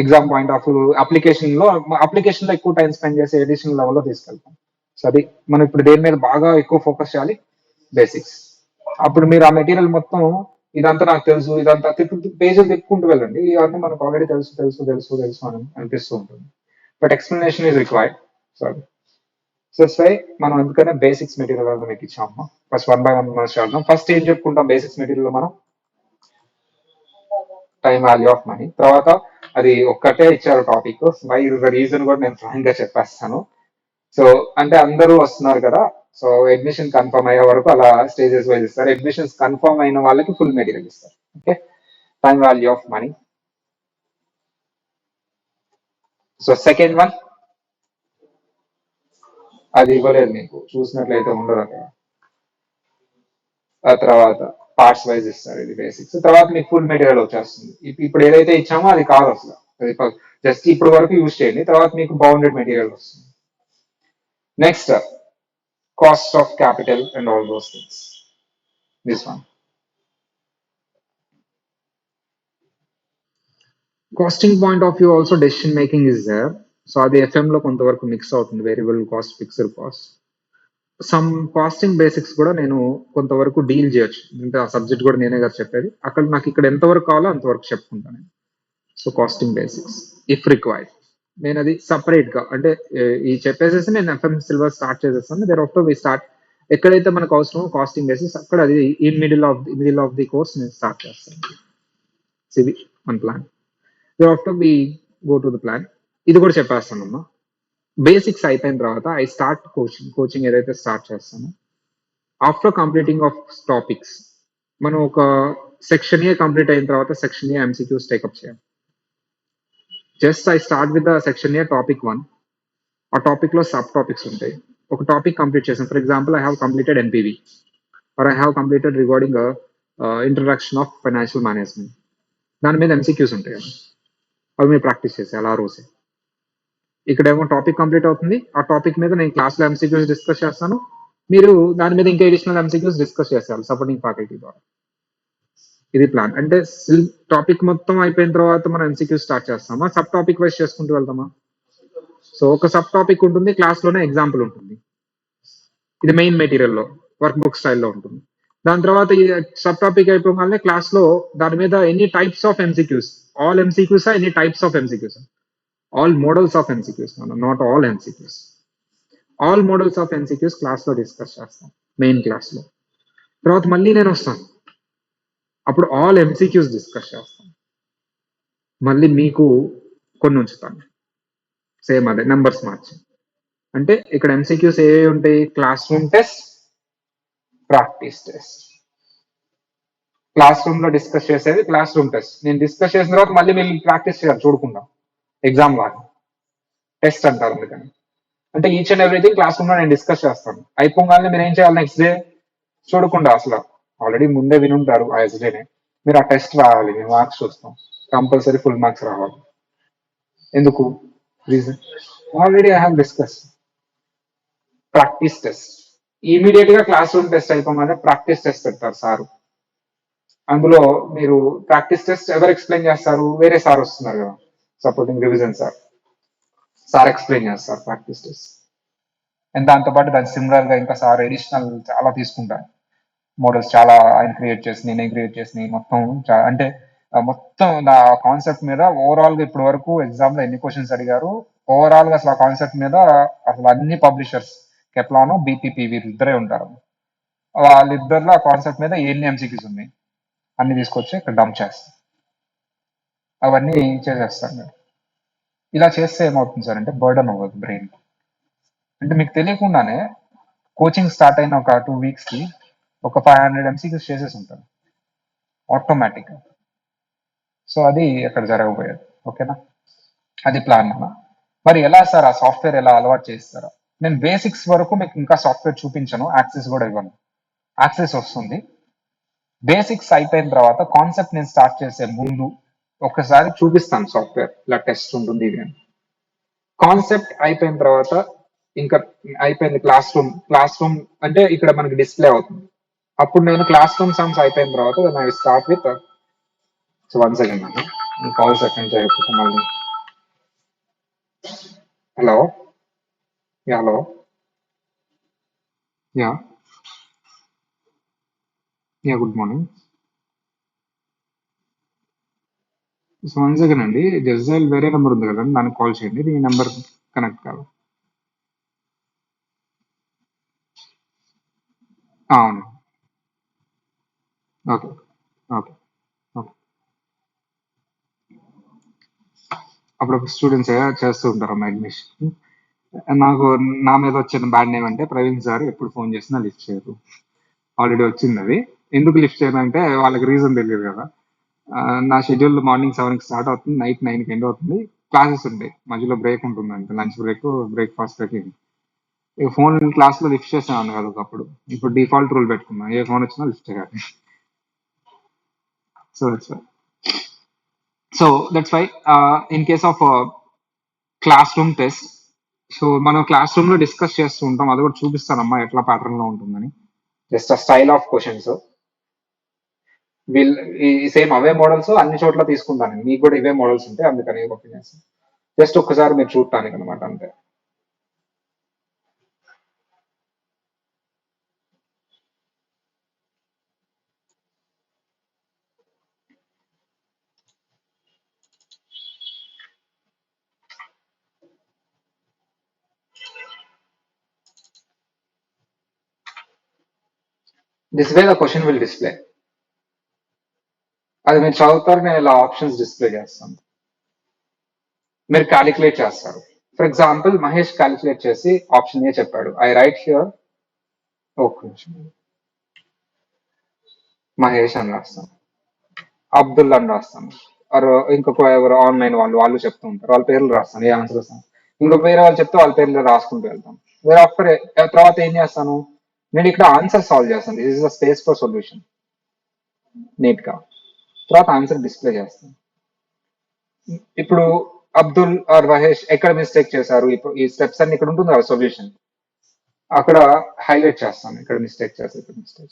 ఎగ్జామ్ పాయింట్ ఆఫ్ అప్లికేషన్ లో ఎక్కువ టైం స్పెండ్ చేసి అడిషనల్ లెవెల్లో తీసుకెళ్తాం. సో అది మనం ఇప్పుడు దేని మీద బాగా ఎక్కువ ఫోకస్ చేయాలి? బేసిక్స్. అప్పుడు మీరు ఆ మెటీరియల్ మొత్తం ఇదంతా నాకు తెలుసు, ఇదంతా పేజీలు తిప్పుకుంటూ వెళ్ళండి, ఇవన్నీ మనకు ఆల్రెడీ తెలుసు తెలుసు తెలుసు తెలుసు అని అనిపిస్తూ ఉంటుంది. But explanation is required. So so మనం అందుకనే బేసిక్స్ మెటీరియల్ మీకు ఇచ్చాము. ఫస్ట్ 1 by 1 మనం చేద్దాం. ఫస్ట్ ఏం చెప్పుకుంటాం బేసిక్స్ మెటీరియల్ మనం? Time value of money. తర్వాత అది ఒక్కటే ఇచ్చారు టాపిక్, వై రీజన్ కూడా నేను ఫ్రాంక్ గా చెప్పేస్తాను. సో అంటే అందరూ వస్తున్నారు కదా, సో అడ్మిషన్ కన్ఫర్మ్ అయ్యే వరకు అలా స్టేజెస్ వైజ్ ఇస్తారు. అడ్మిషన్స్ కన్ఫర్మ్ అయిన వాళ్ళకి ఫుల్ మెటీరియల్ ఇస్తారు. Okay, time value of money. So second one అది ఇవ్వలేదు మీకు, చూసినట్లయితే ఉండదు అక్కడ. ఆ తర్వాత పార్ట్స్ వైజ్ ఇస్తారు, ఇది బేసిక్స్. తర్వాత మీకు ఫుల్ మెటీరియల్ వచ్చేస్తుంది. ఇప్పుడు ఏదైతే ఇచ్చామో అది కాదు అసలు, అది జస్ట్ ఇప్పుడు వరకు యూజ్ చేయండి, తర్వాత మీకు బౌండెడ్ మెటీరియల్ వస్తుంది. Next, cost of capital and all those things. This one costing point of view also decision making is there. So అది ఎఫ్ఎం లో కొంతవరకు మిక్స్ అవుతుంది, variable cost, fixed cost. Some costing basics కూడా నేను కొంతవరకు deal చేయొచ్చు, అంటే ఆ సబ్జెక్ట్ కూడా నేనే కదా చెప్పేది. అక్కడ నాకు ఇక్కడ ఎంతవరకు కావాలో అంతవరకు చెప్పుకుంటాను. So costing basics if required, నేను అది సపరేట్ గా అంటే ఈ చెప్పేసేసి నేను ఎఫ్ఎం సిలబస్ స్టార్ట్ చేసేస్తాను. దేర్ ఆఫ్టర్ వి స్టార్ట్, ఎక్కడైతే మనకు అవసరమో కాస్టింగ్ బేసిక్స్ అక్కడ అది in middle of the course నేను స్టార్ట్ చేస్తాను. ఇది one plan. Thereafter we go to the plan. ఇది కూడా చెప్పేస్తాను అమ్మా. బేసిక్స్ అయిపోయిన తర్వాత ఐ స్టార్ట్ కోచింగ్ ఏదైతే స్టార్ట్ చేస్తానో ఆఫ్టర్ కంప్లీటింగ్ ఆఫ్ టాపిక్స్, మనం ఒక సెక్షన్ ఏ కంప్లీట్ అయిన తర్వాత సెక్షన్ ఏ ఎంసీక్యూస్ టేకప్ చేయాలి. Just I start with the section A topic 1. ఆ టాపిక్ లో సబ్ టాపిక్స్ ఉంటాయి. ఒక టాపిక్ కంప్లీట్ చేసాం, for example I have completed NPV or I have completed regarding introduction of financial management. దాని మీద MCQs ఉంటాయి, అవి మీరు ప్రాక్టీస్ చేసేయాలి ఆ రోజే. ఇక్కడేమో టాపిక్ కంప్లీట్ అవుతుంది, ఆ టాపిక్ మీద నేను క్లాస్లో ఎంసీక్యూస్ డిస్కస్ చేస్తాను, మీరు దాని మీద ఇంకా అడిషనల్ ఎంసీక్యూస్ డిస్కస్ చేసేయాలి సపోర్టింగ్ ఫ్యాకల్టీ ద్వారా. ఇది ప్లాన్. అంటే టాపిక్ మొత్తం అయిపోయిన తర్వాత మనం ఎంసీక్యూస్ స్టార్ట్ చేస్తామా, సబ్ టాపిక్ వైజ్ చేసుకుంటూ వెళ్తామా? సో ఒక సబ్ టాపిక్ ఉంటుంది, క్లాస్ లోనే ఎగ్జాంపుల్ ఉంటుంది, ఇది మెయిన్ మెటీరియల్ లో వర్క్ బుక్ స్టైల్లో ఉంటుంది. దాని తర్వాత ఈ సబ్ టాపిక్ అయిపోగానే క్లాస్ లో దాని మీద ఎన్ని types of MCQs, all MCQs ఎన్ని types of MCQs, all models of MCQs, not all MCQs, all models of MCQs class లో డిస్కస్ చేస్తాం మెయిన్ క్లాస్ లో. తర్వాత మళ్ళీ నేను వస్తాను, అప్పుడు ఆల్ ఎంసీక్యూస్ డిస్కస్ చేస్తాం, మళ్ళీ మీకు కొన్ని ఉంచుతాను సేమ్ అదే నెంబర్స్ మార్చి. అంటే ఇక్కడ ఎంసీక్యూస్ ఏ ఉంటాయి, class room test, practice test. Class room లో డిస్కస్ చేసేది క్లాస్ రూమ్ టెస్ట్, నేను డిస్కస్ చేసిన తర్వాత మళ్ళీ మీరు ప్రాక్టీస్ చేయాలి చూడకుండా, ఎగ్జామ్ లాగా టెస్ట్ అంటారు అందుకని. అంటే each and everything class room లో నేను డిస్కస్ చేస్తాను, అయిపోగానే మీరు ఏం చేయాలి నెక్స్ట్ డే చూడకుండా, అసలు ఆల్రెడీ ముందే వినుంటారు ఆ ఎస్డేనే, మీరు ఆ టెస్ట్ రావాలి, మేము మార్క్స్ చూస్తాం, కంపల్సరీ ఫుల్ మార్క్స్ రావాలి. ఎందుకు reason, already I have discuss. Practice test immediate గా క్లాస్ రూమ్ టెస్ట్ అయిపోగానే ప్రాక్టీస్ టెస్ట్ పెడతారు సార్. అందులో మీరు ప్రాక్టీస్ టెస్ట్ ఎవరు ఎక్స్ప్లెయిన్ చేస్తారు, వేరే సార్ వస్తున్నారు కదా, supporting revision sir, sir explain చేస్తారు ప్రాక్టీస్ టెస్ట్. అండ్ దాంతోపాటు దాని సిమిలర్ గా ఇంకా సార్ ఎడిషనల్ చాలా తీసుకుంటారు, మోడల్స్ చాలా ఆయన క్రియేట్ చేసి నేనే క్రియేట్ చేసి మొత్తం అంటే మొత్తం నా కాన్సెప్ట్ మీద ఓవరాల్ గా ఇప్పటి వరకు ఎగ్జామ్ లో ఎన్ని క్వశ్చన్స్ అడిగారు, ఓవరాల్ గా అసలు ఆ కాన్సెప్ట్ మీద అసలు అన్ని పబ్లిషర్స్ కెప్లాను బీపీపీ వీరిద్దరే ఉంటారు, వాళ్ళిద్దరిలో ఆ కాన్సెప్ట్ మీద ఎన్ని ఎంసీక్యూస్ ఉన్నాయి అన్ని తీసుకొచ్చి ఇక్కడ డంప్ చేస్తాం, అవన్నీ చేసేస్తాను నేను. ఇలా చేస్తే ఏమవుతుంది సార్ అంటే బర్డన్ అవ్వదు బ్రెయిన్. అంటే మీకు తెలియకుండానే కోచింగ్ స్టార్ట్ అయిన ఒక 2 weeks కి ఒక 500 ఎంసీక్యూస్ చేసేసి ఉంటారు ఆటోమేటిక్గా. సో అది అక్కడ జరగబోయేది, ఓకేనా, అది ప్లాన్ అన్న. మరి ఎలా సార్ ఆ సాఫ్ట్వేర్ ఎలా అలవాటు చేస్తారా, నేను బేసిక్స్ వరకు మీకు ఇంకా సాఫ్ట్వేర్ చూపించను, యాక్సెస్ కూడా ఇవ్వను, యాక్సెస్ వస్తుంది. బేసిక్స్ అయిపోయిన తర్వాత కాన్సెప్ట్ నేను స్టార్ట్ చేసే ముందు ఒకసారి చూపిస్తాను సాఫ్ట్వేర్ ఇలా టెస్ట్ ఉంటుంది ఇది అని. కాన్సెప్ట్ అయిపోయిన తర్వాత ఇంకా అయిపోయింది క్లాస్ రూమ్ అంటే ఇక్కడ మనకి డిస్ప్లే అవుతుంది, అప్పుడు నేను క్లాస్ రూమ్ సమ్స్ అయిపోయిన తర్వాత I start with. So 1 second అన్న, ఈ కాల్స్ అటెండ్ చేయకపోతే మళ్ళీ. Hello, yeah hello, yeah yeah good morning. So 1 second అండి, జస్జైల్ వేరే నెంబర్ ఉంది కదండి, దానికి కాల్ చేయండి, ఈ నెంబర్ కనెక్ట్ కాదు. అవును, ఓకే ఓకే ఓకే. అప్పుడప్పుడు స్టూడెంట్స్ చేస్తూ ఉంటారు అమ్మా అడ్మిషన్. నాకు నా మీద వచ్చిన బ్యాడ్ నేమ్ అంటే ప్రవీణ్ సార్ ఎప్పుడు ఫోన్ చేసినా లిఫ్ట్ చేయరు, ఆల్రెడీ వచ్చింది అది. ఎందుకు లిఫ్ట్ చేయనంటే వాళ్ళకి రీజన్ తెలియదు కదా. నా షెడ్యూల్ మార్నింగ్ 7కి స్టార్ట్ అవుతుంది, నైట్ 9కి ఎండ్ అవుతుంది, క్లాసెస్ ఉంటాయి, మధ్యలో బ్రేక్ ఉంటుంది, అంటే లంచ్ బ్రేక్, బ్రేక్ఫాస్ట్ బ్రేక్. ఇక ఫోన్ క్లాస్ లో లిఫ్ట్ చేసాను కదా ఒకప్పుడు, ఇప్పుడు డిఫాల్ట్ రూల్ పెట్టుకున్నా, ఏ ఫోన్ వచ్చినా లిఫ్ట్ చేయాలి. So that's why, so that's why in case of classroom test, so మనం క్లాస్ రూమ్ లో డిస్కస్ చేస్తూ ఉంటాం, అది కూడా చూపిస్తానమ్మా ఎట్లా ప్యాటర్న్ లో ఉంటుందని. జస్ట్ ఆ స్టైల్ ఆఫ్ క్వశ్చన్స్ వీళ్ళు ఈ సేమ్ అవే మోడల్స్ అన్ని చోట్ల తీసుకుంటాను, మీకు కూడా ఇవే మోడల్స్ ఉంటాయి, అందుకని ఒపీనియన్స్ జస్ట్ ఒక్కసారి మీరు చూడటానికి అనమాట అంతే. This way the question will display, అది మీరు చదువుతారు, నేను ఇలా ఆప్షన్స్ డిస్ప్లే చేస్తాను, మీరు క్యాలిక్యులేట్ చేస్తారు. ఫర్ ఎగ్జాంపుల్ మహేష్ క్యాలిక్యులేట్ చేసి ఆప్షన్ ఏ చెప్పాడు, ఐ రైట్ హియర్, ఒక నిమిషం, మహేష్ అని రాస్తాను, అబ్దుల్ అని రాస్తాను, ఆర్ ఇంకొక ఎవరు ఆన్లైన్ వాళ్ళు చెప్తూ ఉంటారు, వాళ్ళ పేర్లు రాస్తాను, ఏ ఆన్సర్ వస్తాను, ఇంకొక వేరే వాళ్ళు చెప్తే వాళ్ళ పేర్లు రాసుకుంటూ వెళ్తాను. వేరే ఆఫ్టర్ తర్వాత ఏం చేస్తాను, నేను ఇక్కడ ఆన్సర్ సాల్వ్ చేస్తాను, this is the space for solution, neat గా తర్వాత ఆన్సర్ డిస్ప్లే చేస్తాను. ఇప్పుడు అబ్దుల్ ఆర్ మహేష్ ఎక్కడ మిస్టేక్ చేశారు, ఇప్పుడు ఈ స్టెప్స్ అన్ని ఇక్కడ ఉంటుంది కదా సొల్యూషన్, అక్కడ హైలైట్ చేస్తాను, ఇక్కడ మిస్టేక్ చేస్తాను, ఇక్కడ మిస్టేక్.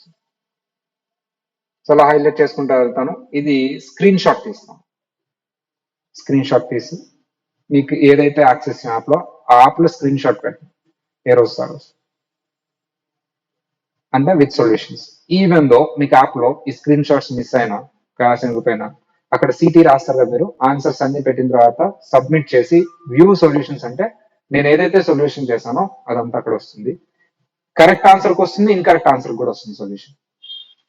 సో అలా హైలైట్ చేసుకుంటూ వెళ్తాను, ఇది స్క్రీన్ షాట్ తీస్తాను, స్క్రీన్ షాట్ తీసి మీకు ఏదైతే యాక్సెస్ యాప్ లో ఆ యాప్ లో స్క్రీన్ షాట్ పెట్టండి, ఏ రోజు సార్ అంటే విత్ సొల్యూషన్స్. ఈవెన్ దో మీకు యాప్ లో ఈ స్క్రీన్ షాట్స్ మిస్ అయినా క్లాస్ ఎందుకైనా అక్కడ సిటీ రాస్తారు కదా, మీరు ఆన్సర్స్ అన్ని పెట్టిన తర్వాత సబ్మిట్ చేసి వ్యూ సొల్యూషన్స్ అంటే నేను ఏదైతే సొల్యూషన్ చేశానో అదంతా అక్కడ వస్తుంది. కరెక్ట్ ఆన్సర్ కి వస్తుంది, ఇన్కరెక్ట్ ఆన్సర్ కూడా వస్తుంది సొల్యూషన్.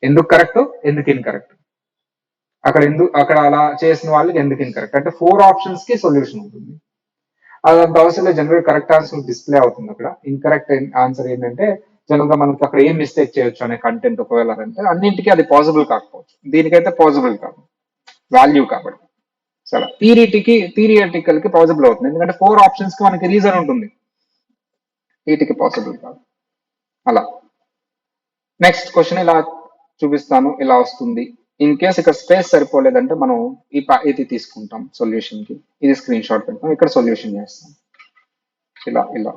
ఎందుకు కరెక్ట్, ఎందుకు ఇన్కరెక్ట్, అక్కడ అలా చేసిన వాళ్ళకి ఎందుకు ఇన్కరెక్ట్ అంటే 4 ఆప్షన్స్ కి సొల్యూషన్ ఉంటుంది. అదంత అవసరం లేదు, జనరల్ కరెక్ట్ ఆన్సర్ డిస్ప్లే అవుతుంది. అక్కడ ఇన్కరెక్ట్ ఆన్సర్ ఏంటంటే జనరల్ గా మనకి అక్కడ ఏం మిస్టేక్ చేయొచ్చు అనే కంటెంట్ ఒకవేళ అంటే అన్నింటికి అది పాసిబుల్ కాకపోవచ్చు, దీనికైతే పాసిబుల్ కాదు వాల్యూ కాబట్టి. సరే, థియరిటికల్ కి పాసిబుల్ అవుతుంది, ఎందుకంటే 4 ఆప్షన్స్ కి మనకి రీజన్ ఉంటుంది, వీటికి పాసిబుల్ కాదు. అలా నెక్స్ట్ క్వశ్చన్ ఇలా చూపిస్తాను, ఇలా వస్తుంది. ఇన్ కేస్ ఇక్కడ స్పేస్ సరిపోలేదంటే మనం ఇది తీసుకుంటాం సొల్యూషన్ కి, ఇది స్క్రీన్ షాట్ పెడతాం, ఇక్కడ సొల్యూషన్ చేస్తాం. ఇలా ఇలా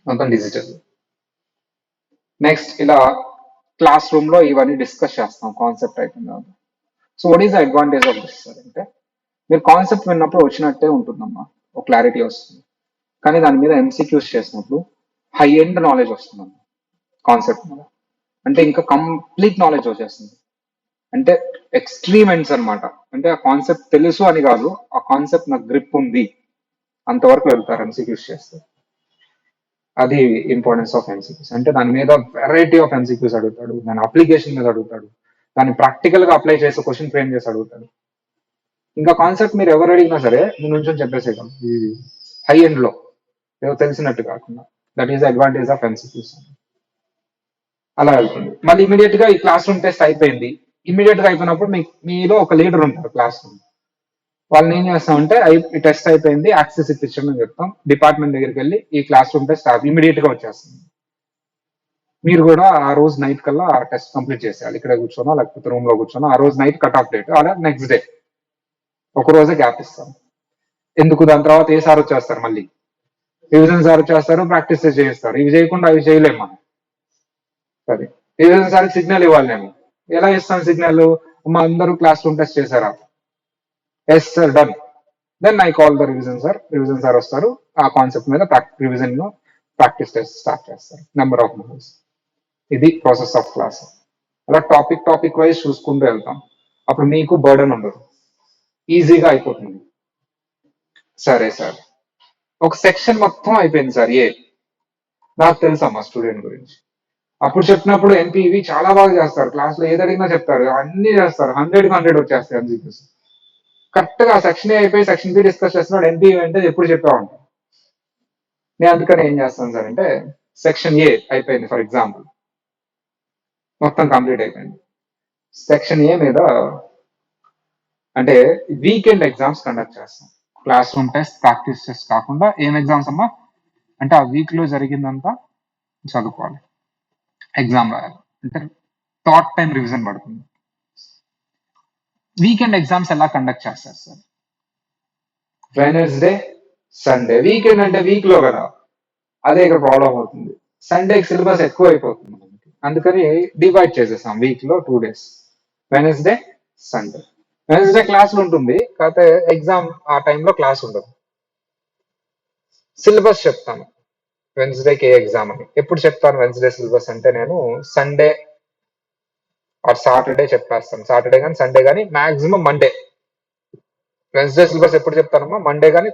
మొత్తం డిజిటల్. నెక్స్ట్ ఇలా క్లాస్ రూమ్ లో ఇవన్నీ డిస్కస్ చేస్తాం కాన్సెప్ట్ అయిపోయిన తర్వాత. So what is the advantage of this sir అంటే, మీరు కాన్సెప్ట్ విన్నప్పుడు వచ్చినట్టే ఉంటుందమ్మా, ఒక క్లారిటీ వస్తుంది. కానీ దాని మీద ఎంసీక్యూస్ చేసినప్పుడు హై ఎండ్ నాలెడ్జ్ వస్తుందమ్మా కాన్సెప్ట్ మీద. అంటే ఇంకా కంప్లీట్ నాలెడ్జ్ వచ్చేస్తుంది, అంటే ఎక్స్ట్రీమ్ ఎండ్స్ అన్నమాట. అంటే ఆ కాన్సెప్ట్ తెలుసు అని కాదు, ఆ కాన్సెప్ట్ నాకు గ్రిప్ ఉంది అంతవరకు వెళ్తారు ఎంసీక్యూస్ చేస్తే. అది ఇంపార్టెన్స్ ఆఫ్ ఎంసీక్యూస్. అంటే దాని మీద వెరైటీ ఆఫ్ ఎంసీక్యూస్ అడుగుతాడు, దాని అప్లికేషన్ మీద అడుగుతాడు, దాన్ని ప్రాక్టికల్ గా అప్లై చేసి క్వశ్చన్ ఫ్రేమ్ చేసి అడుగుతాడు. ఇంకా కాన్సెప్ట్ మీరు ఎవరు అడిగినా సరే మీ నుంచి చెప్పేసేయగలం ఇది హై ఎండ్ లో, ఏదో తెలిసినట్టు కాకుండా. That is advantage of MCQs. అలా వెళ్తుంది. మళ్ళీ ఇమీడియట్ గా ఈ క్లాస్ రూమ్ టెస్ట్ అయిపోయింది, ఇమీడియట్ గా అయిపోయినప్పుడు మీలో ఒక లీడర్ ఉంటారు క్లాస్ రూమ్. వాళ్ళని ఏం చేస్తామంటే ఈ టెస్ట్ అయిపోయింది, యాక్సెస్ ఇప్పించండి అని చెప్తాం. డిపార్ట్మెంట్ దగ్గరికి వెళ్ళి ఈ క్లాస్ రూమ్ టెస్ట్ ఇమీడియట్ గా వచ్చేస్తుంది. మీరు కూడా ఆ రోజు నైట్ కల్లా ఆ టెస్ట్ కంప్లీట్ చేసేయాలి, ఇక్కడ కూర్చోనో లేకపోతే రూమ్ లో కూర్చోనో. ఆ రోజు నైట్ కట్ ఆఫ్ డేట్, అలా నెక్స్ట్ డే ఒక రోజే గ్యాప్ ఇస్తాం. ఎందుకు, దాని తర్వాత ఏ సార్ వచ్చేస్తారు, మళ్ళీ రివిజన్ సార్ వచ్చేస్తారు, ప్రాక్టీస్ చేస్తారు. ఇవి చేయకుండా అవి చేయలేము మనం. సరే, రివిజన్ సార్ సిగ్నల్ ఇవ్వాలి, నేను ఎలా ఇస్తాను సిగ్నల్? మా అందరూ క్లాస్ రూమ్ టెస్ట్ చేశారా, yes sir done, then I call the revision sir. Revision sir వస్తారు, ఆ కాన్సెప్ట్ మీద రివిజన్ లో ప్రాక్టీస్ టెస్ట్ స్టార్ట్ చేస్తారు, నెంబర్ ఆఫ్ మెంబర్స్. ఇది ప్రాసెస్ ఆఫ్ క్లాస్. అలా టాపిక్ వైజ్ చూసుకుంటూ వెళ్తాం. అప్పుడు మీకు బర్డన్ ఉండదు, ఈజీగా అయిపోతుంది. సరే సార్, ఒక సెక్షన్ మొత్తం అయిపోయింది సార్, నాకు తెలుసా మా స్టూడెంట్ గురించి. అప్పుడు చెప్పినప్పుడు ఎన్పివి చాలా బాగా చేస్తారు, క్లాస్ లో ఏది అడిగినా చెప్తారు, అన్ని చేస్తారు, 100 వచ్చేస్తాయి ఎంసీక్యూస్. కరెక్ట్ గా సెక్షన్ ఏ అయిపోయి సెక్షన్ బి డిస్కస్ చేస్తున్నాడు, ఎన్పివి అంటే ఎప్పుడు చెప్పా ఉంటాను. నేను అందుకని ఏం చేస్తాను సార్ అంటే, సెక్షన్ ఏ అయిపోయింది ఫర్ ఎగ్జాంపుల్, మొత్తం కంప్లీట్ అయిపోయింది. సెక్షన్ ఏ మీద అంటే వీకెండ్ ఎగ్జామ్స్ కండక్ట్ చేస్తాం. Class room test, practice test కాకుండా ఏం ఎగ్జామ్స్ అమ్మా అంటే ఆ వీక్ లో జరిగిందంతా చదువుకోవాలి, ఎగ్జామ్ రాయాలి. అంటే థాట్ టైం రివిజన్ పడుతుంది. వీకెండ్ ఎగ్జామ్స్ ఎలా కండక్ట్ చేస్తారు సార్? Wednesday, Sunday. వీకెండ్ అంటే వీక్ లో కదా, అదే ఇక్కడ ప్రాబ్లం అవుతుంది. సండే సిలబస్ ఎక్కువ అయిపోతుంది మనకి, అందుకని డివైడ్ చేసేసాం వీక్ లో 2 days, Wednesday, Sunday. Wednesday class ఉంటుంది, కాకపోతే ఎగ్జామ్ ఆ టైంలో క్లాస్ ఉండదు. సిలబస్ చెప్తాను వెన్స్డేకి ఏ ఎగ్జామ్ అని. ఎప్పుడు చెప్తాను వెన్స్డే సిలబస్ అంటే, నేను సండే ఆర్ సాటర్డే చెప్పేస్తాను. సాటర్డే కానీ సండే కానీ మాక్సిమం మండే. వెన్స్డే సిలబస్ ఎప్పుడు చెప్తానమ్మా, మండే కానీ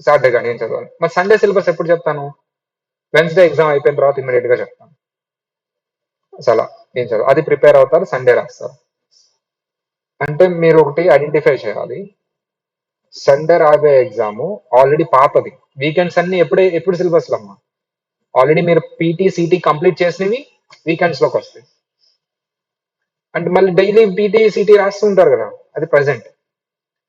సాటర్డే కానీ ఏం చదవాలి. మరి సండే సిలబస్ ఎప్పుడు చెప్తాను, వెన్స్డే ఎగ్జామ్ అయిపోయిన తర్వాత ఇమీడియట్ గా చెప్తాను. అసలు ఏం చదవాలి, అది ప్రిపేర్ అవుతారు, సండే రాస్తారు. అంటే మీరు ఒకటి ఐడెంటిఫై చేయాలి, సండే రాబోయే ఎగ్జామ్ ఆల్రెడీ పాతది. వీకెండ్స్ అన్ని ఎప్పుడు సిలబస్ లో అమ్మా, ఆల్రెడీ మీరు పీటీ సిటీ కంప్లీట్ చేసినవి వీకెండ్స్ లోకి వస్తాయి. అంటే మళ్ళీ డైలీ పీటీ సిటీ రాస్తుంటారు కదా, అది ప్రజెంట్.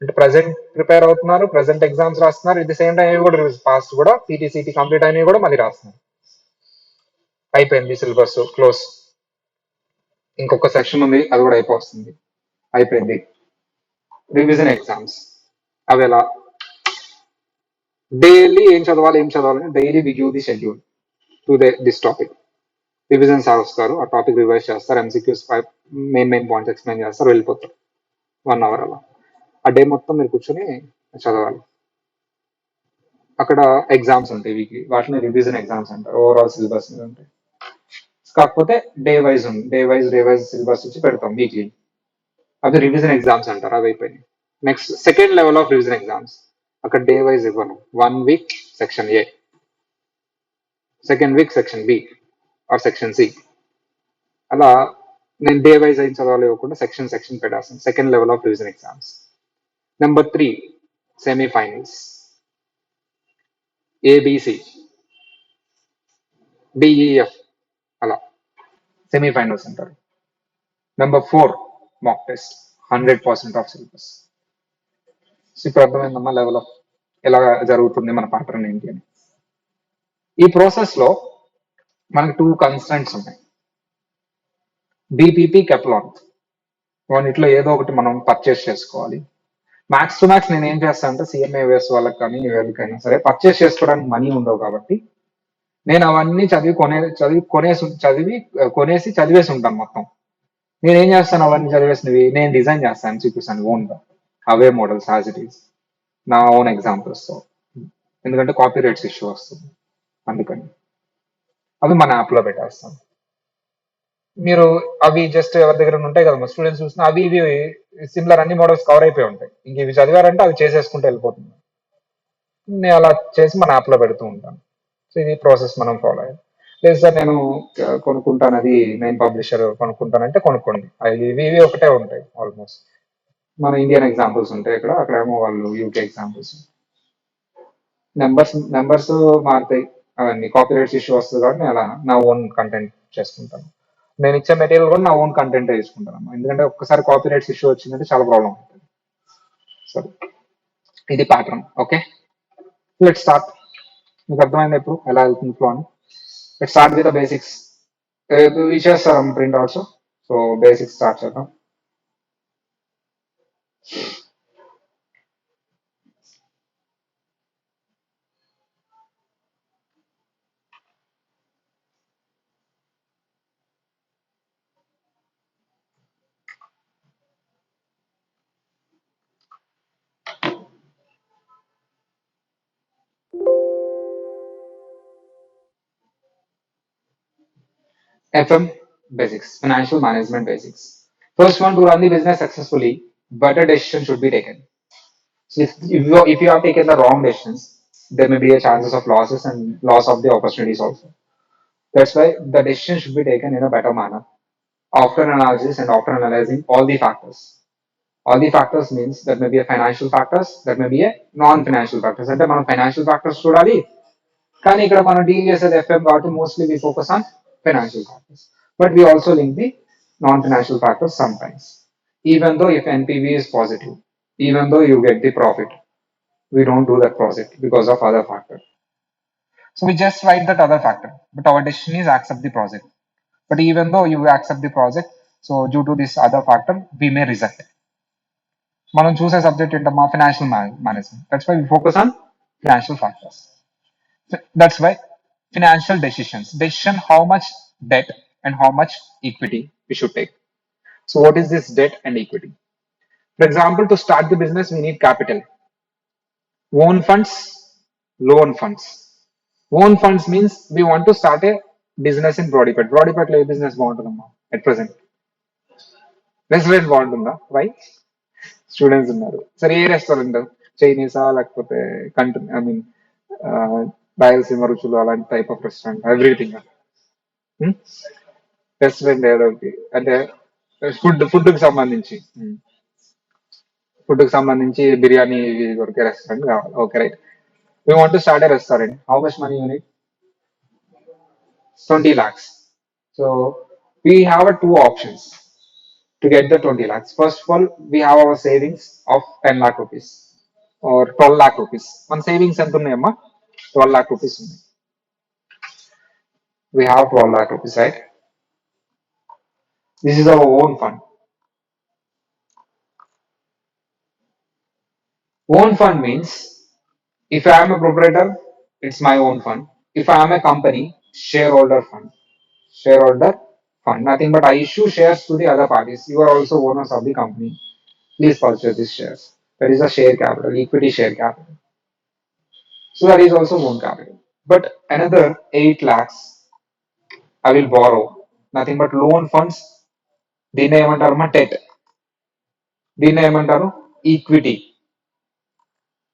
అంటే ప్రజెంట్ ప్రిపేర్ అవుతున్నారు, ప్రజెంట్ ఎగ్జామ్స్ రాస్తున్నారు, ఇది సేమ్ టైం కూడా పాస్ట్ కూడా పీటీ సిటీ కంప్లీట్ అయినవి కూడా మళ్ళీ రాస్తున్నారు. అయిపోయింది సిలబస్ క్లోజ్, ఇంకొక సెక్షన్ ఉంది, అది కూడా అయిపోతుంది, అయిపోయింది. రివిజన్ ఎగ్జామ్స్ అవి ఎలా, డైలీ ఏం చదవాలని daily we give the schedule to this topic. Revision sir వస్తారు, ఆ టాపిక్ రివైజ్ చేస్తారు, ఎంసీక్యూస్ మెయిన్ పాయింట్స్ ఎక్స్ప్లెయిన్ చేస్తారు, వెళ్ళిపోతారు 1 hour అలా. ఆ డే మొత్తం మీరు కూర్చొని చదవాలి. అక్కడ ఎగ్జామ్స్ ఉంటాయి వీక్లీ, వాటిని రివిజన్ ఎగ్జామ్స్ అంటారు, ఓవరాల్ సిలబస్ మీద ఉంటాయి. కాకపోతే డే వైజ్ సిలబస్ వచ్చి పెడతాం వీక్లీ. అవి రివిజన్ ఎగ్జామ్స్ అంటారు, అవి అయిపోయినాయి. Next second level of revision exams. అక్కడ డే వైజ్ ఇవ్వను. 1 week section A, second week section B or section C. అలా నేను డే వైజ్ అయిన చదవాలి ఇవ్వకుండా సెక్షన్ పెట్టాల్సింది. Second level of revision exams. Number 3 semifinals, A B C D E F, అలా సెమీఫైనల్స్ అంటారు. Number 4 mock test, 100% of syllabus. So ఇప్పుడు అర్థమైందమ్మా లెవెల్ ఆఫ్ ఎలా జరుగుతుంది మన ప్యాటర్న్ ఏంటి అని. ఈ ప్రాసెస్ లో మనకి 2 కన్స్టెంట్స్ ఉన్నాయి, బీపీపీ కెప్లాన్. వాటిలో ఏదో ఒకటి మనం పర్చేస్ చేసుకోవాలి. మ్యాక్స్ టు మ్యాక్స్ నేను ఏం చేస్తాను అంటే సిఎంఏ వేస్ వాళ్ళకి కానీ ఎవరికైనా సరే పర్చేస్ చేసుకోవడానికి మనీ ఉండవు కాబట్టి నేను అవన్నీ కొనేసి చదివేసి ఉంటాను మొత్తం. నేను ఏం చేస్తాను, అవన్నీ చదివేసినవి నేను డిజైన్ చేస్తాను, చూపిస్తాను ఓన్ గా అవే మోడల్స్ యాజ్ ఇట్ ఈస్, నా ఓన్ ఎగ్జాంపుల్స్ తో. ఎందుకంటే కాపీ రైట్స్ ఇష్యూ వస్తుంది, అందుకని అవి మన యాప్ లో పెట్టేస్తాం. మీరు అవి జస్ట్ ఎవరి దగ్గర ఉంటాయి కదా స్టూడెంట్స్ చూసిన అవి ఇవి సిమిలర్ అన్ని మోడల్స్ కవర్ అయిపోయి ఉంటాయి. ఇంక ఇవి చదివారంటే అవి చేసేసుకుంటూ వెళ్ళిపోతుంది. నేను అలా చేసి మన యాప్ లో పెడుతూ ఉంటాను. సో ఇది ప్రాసెస్ మనం ఫాలో అయ్యాలి. లేదు సార్ నేను కొనుక్కుంటాను, అది నేను పబ్లిషర్ కొనుక్కుంటానంటే కొనుక్కోండి, అవి ఇవి ఇవి ఒకటే ఉంటాయి ఆల్మోస్ట్. మన ఇండియన్ ఎగ్జాంపుల్స్ ఉంటాయి ఇక్కడ, అక్కడేమో వాళ్ళు యూకే ఎగ్జాంపుల్స్. నెంబర్స్ మారుతాయి, అవన్నీ కాపీ రైట్స్ ఇష్యూ వస్తుంది కాబట్టి నేను అలా నా ఓన్ కంటెంట్ చేసుకుంటాను. నేను ఇచ్చే మెటీరియల్ కూడా నా ఓన్ కంటెంట్ తీసుకుంటాను, ఎందుకంటే ఒక్కసారి కాపీ రైట్స్ ఇష్యూ వచ్చిందంటే చాలా ప్రాబ్లం అవుతుంది. సరే ఇది ప్యాటర్న్. Okay, let start. మీకు అర్థమైంది ఇప్పుడు ఎలా వెళ్తుంది ఫ్లో అని. Let start with the basics. ఇచ్చేస్తాం print also, so basics start చేద్దాం. FM basics, financial management basics. First one, to run the business successfully, better decision should be taken. So if you have taken the wrong decisions, there may be a chances of losses and loss of the opportunities also. That's why the decision should be taken in a better manner. After analysis and after analyzing all the factors. All the factors means that may be a financial factors, that may be a non-financial factors. అంటే మనం financial factors చూడాలి, కానీ ఇక్కడ మనం deal చేసేది FM కాబట్టి mostly we focus on financial factors, but we also link the non financial factors sometimes. Even though if NPV is positive, even though you get the profit, we don't do that project because of other factor. So we just write that other factor, but our decision is accept the project. But even though you accept the project, so due to this other factor, we may reject it. మనం చూసే subject ఏంటమ్మా, financial management. That's why we focus on financial factors. That's why financial decision how much debt and how much equity we should take. So what is this debt and equity? For example, to start the business we need capital, own funds, loan funds. Own funds means we want to start a business in Brodipet లో ఏ business బాగుంటుందమ్మా at present? Restaurant బాగుంటుందా? Why? Students ఉన్నారు, సరే ఏ restaurant, చైనీసా లేకపోతే I mean Rayalaseema రుచులు అలాంటి type of restaurant, everything restaurant ఏదో ఒకటి అంటే ఫుడ్ కి సంబంధించి, బిర్యానీ ఇవి దొరికే రెస్టారెంట్ కావాలి. Okay right, we want to start a restaurant. How much money you need? 20 lakhs. So we have a two options to get the 20 lakhs. First of all, we have our savings of 10 lakh rupees or 12 lakh rupees. మన savings ఎంత ఉన్నాయమ్మా? 12 lakh rupees ఉన్నాయి. We have 12 lakh rupees, right? This is our own fund. Own fund means if I am a proprietor, it's my own fund. If I am a company, shareholder fund. Shareholder fund, nothing but I issue shares to the other parties. You are also owners of the company. Please purchase these shares. That is a share capital, equity share capital. So that is also own capital. But another 8 lakhs I will borrow nothing but loan funds. దీన్ని ఏమంటారు మా TET. దీన్ని ఏమంటారు equity.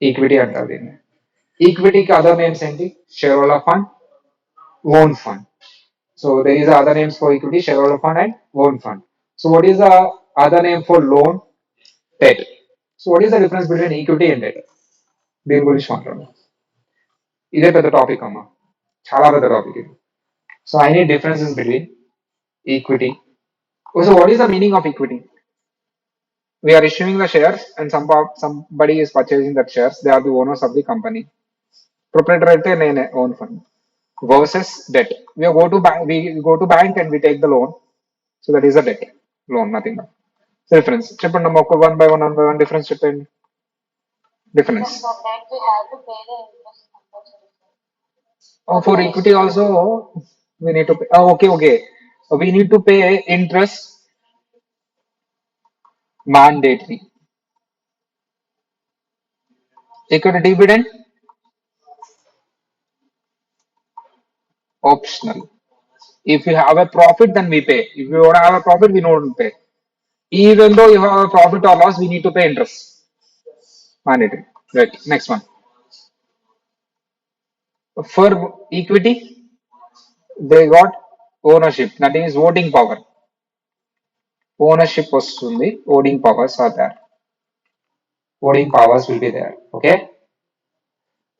Equity అంటారు దీన్ని. ఈక్విటీకి other names ఏంటి? Share holder fund, own fund. So there is other names for equity, shareholder fund and own fund. So what is the other name for loan? Debt. So what is the difference between equity and debt? దీని గురించి మాట్లాడదాం. ఇదే పెద్ద topic అమ్మా, చాలా పెద్ద topic ఇది. So I need differences between equity. So what is the meaning of equity? We are issuing the shares and somebody is purchasing that shares. They are the owners of the company. Proprietor అయితే నేనే, own fund. Versus debt. We go to bank and we take the loan. So that is a debt. Loan, nothing but. Difference. చెప్పండి అమ్మా, ఒక one by one difference చెప్పండి. Difference. For equity also we need to pay. Okay. We need to pay interest mandatory. Equity dividend optional. If you have a profit, then we pay. If you don't have a profit, we don't pay. Even though you have a profit or loss, we need to pay interest. Mandatory. Right. Next one. For equity, they got ownership. Nothing is voting power. Ownership వస్తుంది. Voting powers are there. Voting powers will be there. Okay.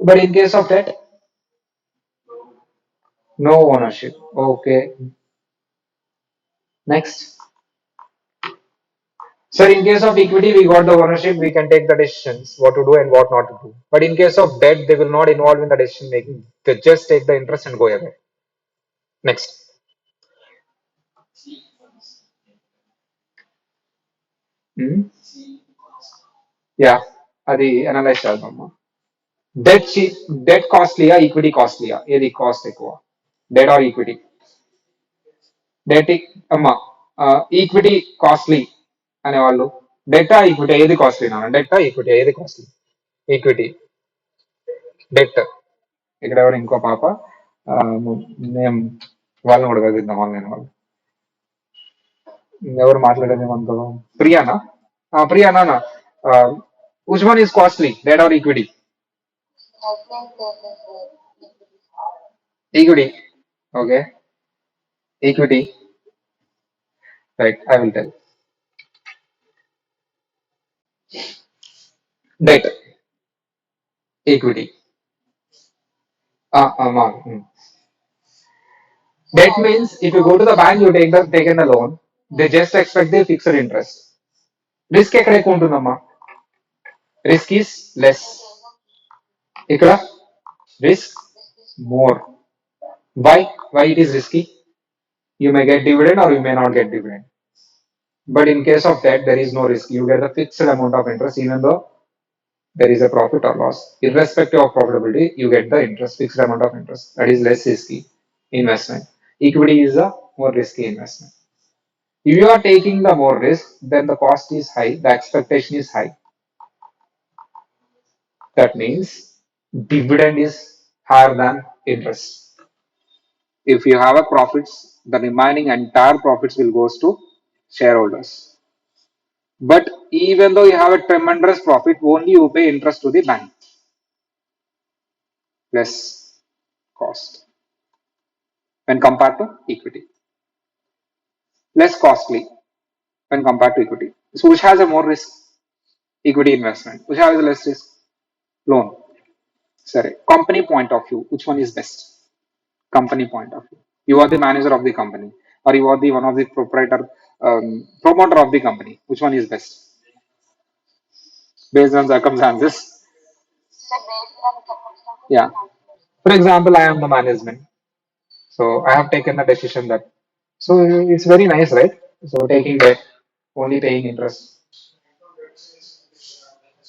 But in case of debt, no ownership. Okay. Next. So in case of equity, we got the ownership. We can take the decisions what to do and what not to do. But in case of debt, they will not involve in the decision making. They just take the interest and go away. Next. Hmm? Yeah. అది analyse చేద్దామా. Debt debt కాస్ట్లీయా, equity కాస్ట్లీయా? ఏది cost ఎక్కువ, debt or equity? Debt అమ్మా, equity costly అనేవాళ్ళు. డెట్టా equity ఏది కాస్ట్లీ నాన్న? డెట్టా ఈక్విటీ ఏది కాస్ట్లీ? ఈక్విటీ. డెట్. ఇక్కడ ఎవరు ఇంకో పాప, మేము వాళ్ళని కూడా కదిద్దాం, ఆన్లైన్ వాళ్ళు. ఎవరు మాట్లాడేది మనతో? ప్రియానా? ప్రియా నాన్న, which one is costly, debt or equity? Equity. Okay. Equity. Right. I will tell. Debt. Equity. Debt means if you go to the bank, you taken the loan. They just expect the fixed interest. Risk ఎక్కడ ఎక్కువ ఉంటుందమ్మా? Risk is less. ఇక్కడ risk more. Why? Why it is risky? You may get dividend or you may not get dividend. But in case of that, there is no risk. You get a fixed amount of interest, even though there is a profit or loss. Irrespective of profitability, you get the interest, fixed amount of interest. That is less risky investment. Equity is a more risky investment. If you are taking the more risk, then the cost is high, the expectation is high. That means dividend is higher than interest. If you have a profits, the remaining entire profits will goes to shareholders. But even though you have a tremendous profit, only you pay interest to the bank. Less cost when compared to equity. Less costly when compared to equity. So which has a more risk? Equity investment. Which has less risk? Loan. Sorry. Company point of view, which one is best? Company point of view. You are the manager of the company, or you are the one of the promoter of the company. Which one is best? Based on circumstances. Yeah. For example, I am the management, so I have taken the decision that. So it's very nice, right? So taking debt, only paying interest.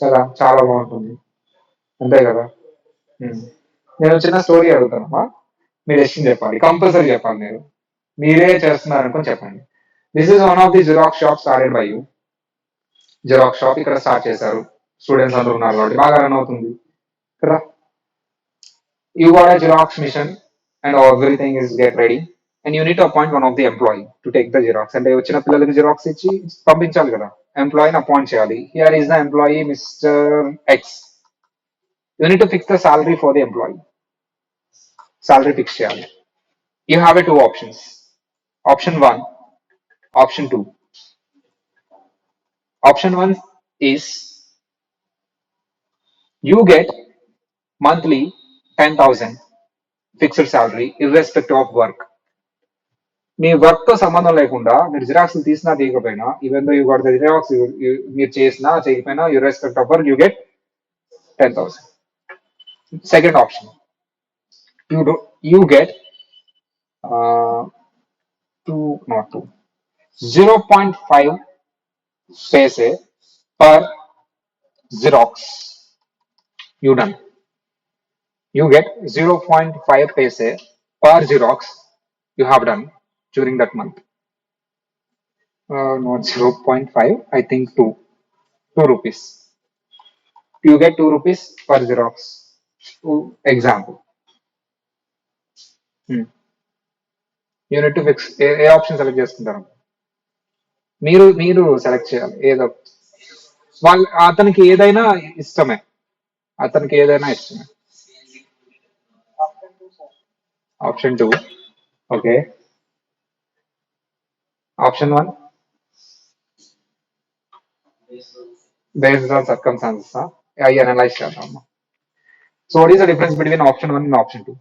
కదా, చాలా బాగుంటుంది, అంతే కదా. Hmm. నేను చిన్న story అడుగుతానమ్మా, మీరు decision చెప్పాలి, compulsory చెప్పాలి. మీరే చేస్తున్నారు అనుకొని చెప్పండి. This is one of the xerox shop started by you. Xerox shop ఇక్కడ స్టార్ట్ చేశారు, స్టూడెంట్స్ అందరూ ఉన్నారు కాబట్టి బాగా రన్ అవుతుంది కదా. You got a Xerox mission and everything is get ready. and you need to appoint one of the employee to take the xerox. అంటే వచ్చిన పిల్లలకి జిరాక్స్ ఇచ్చి పంపించాలి కదా, ఎంప్లాయీని అపాయింట్ చేయాలి. Here is the employee mister X. You need to fix the salary for the employee. Salary fix చేయాలి. You have a two options. Option one, option two. Option one is you get monthly 10,000 fixed salary irrespective of work. మీ work తో సంబంధం లేకుండా మీరు xerox తీసినా తీయకపోయినా, even though you got the xerox, మీరు చేసినా చేయకపోయినా, irrespective of work you get 10,000. Second option, you do you get two not two 0.5 paise per xerox you done. You get 0.5 paise per xerox you have done during that month. Not 0.5, I think 2 rupees. You get 2 rupees per xerox. Example. You need to fix A option select చేసుకుంటారు. మీరు మీరు select చేయాలి ఏదో. వాళ్ళ అతనికి ఏదైనా ఇష్టమే, అతనికి ఏదైనా ఇష్టమే. Option two. Okay. Option one based on circumstances. అవి అనలైజ్ చేద్దాం. So what is the difference between option one and option two?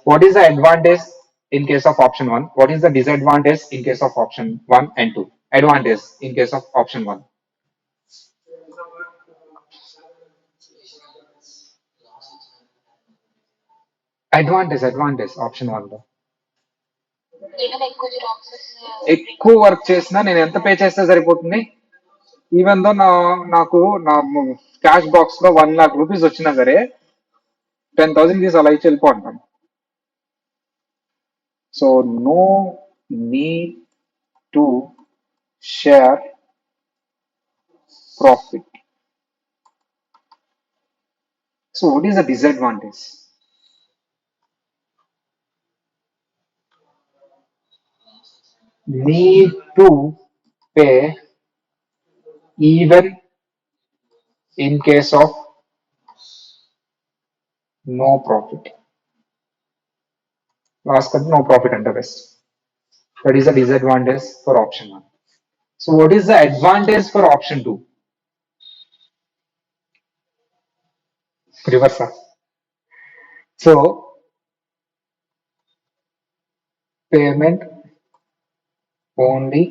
What is the advantage in case of option one? What is the disadvantage in case of option one and two? Advantage in case of option one. Advantage option one లో ఎక్కువ work చేసినా నేను ఎంత pay చేస్తే సరిపోతుంది? Even though నాకు నా cash box లో 1 lakh రూపీస్ వచ్చినా సరే 10,000 తీసి అలా ఇచ్చి వెళ్ళిపోతాను. So no need to share profit. So what is the disadvantage? Need to pay even in case of no profit. Last cut no profit under best. That is the disadvantage for option one. So what is the advantage for option two? Reverse. So payment only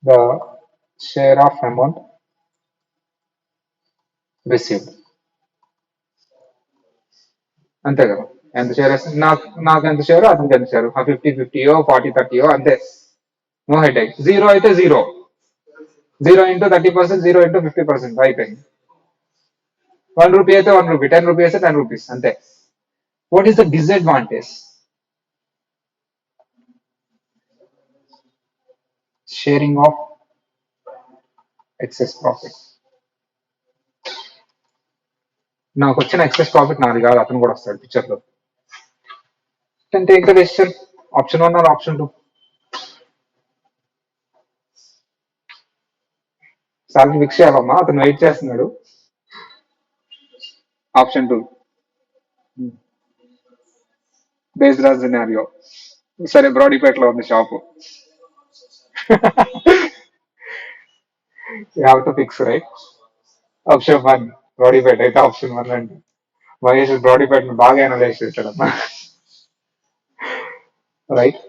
the share of amount received. అంతే కదా, ఎంత share వేస్తుంది, నాకు ఎంత share, అతనికి ఎంత share, 50-50 40-30 అంతే. No head ఎక్. జీరో అయితే జీరో, 0 into 30%, 0 into 50% అయిపోయింది. 1 రూపీ అయితే 1 రూపీ, 10 రూపీ అయితే 10 రూపీస్ అంతే. What is the disadvantage? Sharing of excess profit. నాకు వచ్చిన ఎక్సెస్ ప్రాఫిట్ నాది కాదు, అతను కూడా వస్తాడు పిక్చర్ లో. Then take the decision, option one or option two. Salary fix చేయాలమ్మా, అతను వెయిట్ చేస్తున్నాడు. Option two based on scenario. సరే బ్రాడీపేటలో ఉంది shop. You have to fix right. Option one Brodipet అయితే ఆప్షన్ వన్ అంటే మహేష్ బ్రాడీపేటను బాగా అనలైజ్ చేశాడమ్మా. Right.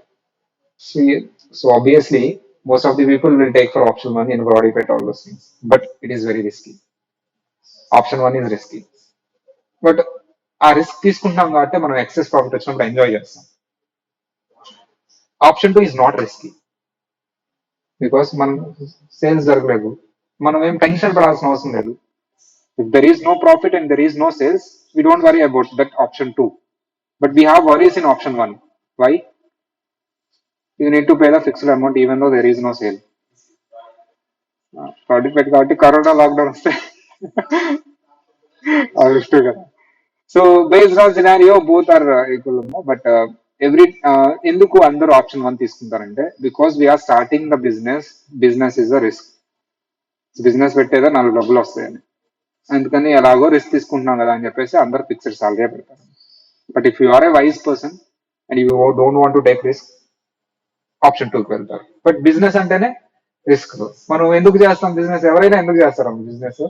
So obviously most of the people will take for option one in Broadipet all those things, but it is very risky. Option one is risky, but ఆ risk తీసుకుంటాం కాబట్టి మనం excess profit వచ్చినప్పుడు enjoy చేస్తాం. Option two is not risky because మనం sales జరగలేదు, మనం ఏం టెన్షన్ పడాల్సిన అవసరం లేదు. If there is no profit and there is no sales, we don't worry about that option two, but we have worries in option one. Why? You need to pay the fixed amount even though there is no sale. Broadipet కాబట్టి corona lockdown వస్తే అది ఇష్టం కదా. So based on scenario both are equal, but every ఎందుకు అందరూ option 1 తీసుకుంటారంటే because we're starting the business is a risk. Business పెట్టేదో 4 డబ్బులు వస్తాయని, అందుకని ఎలాగో రిస్క్ తీసుకుంటున్నాం కదా అని చెప్పేసి అందరు ఫిక్స్డ్ సాలరీ పెడతారు. But if you are a wise person and you don't want to take risk, option 2కి వెళ్తారు. బట్ బిజినెస్ అంటేనే రిస్క్. మనం ఎందుకు చేస్తాం బిజినెస్? ఎవరైనా ఎందుకు చేస్తారు బిజినెస్?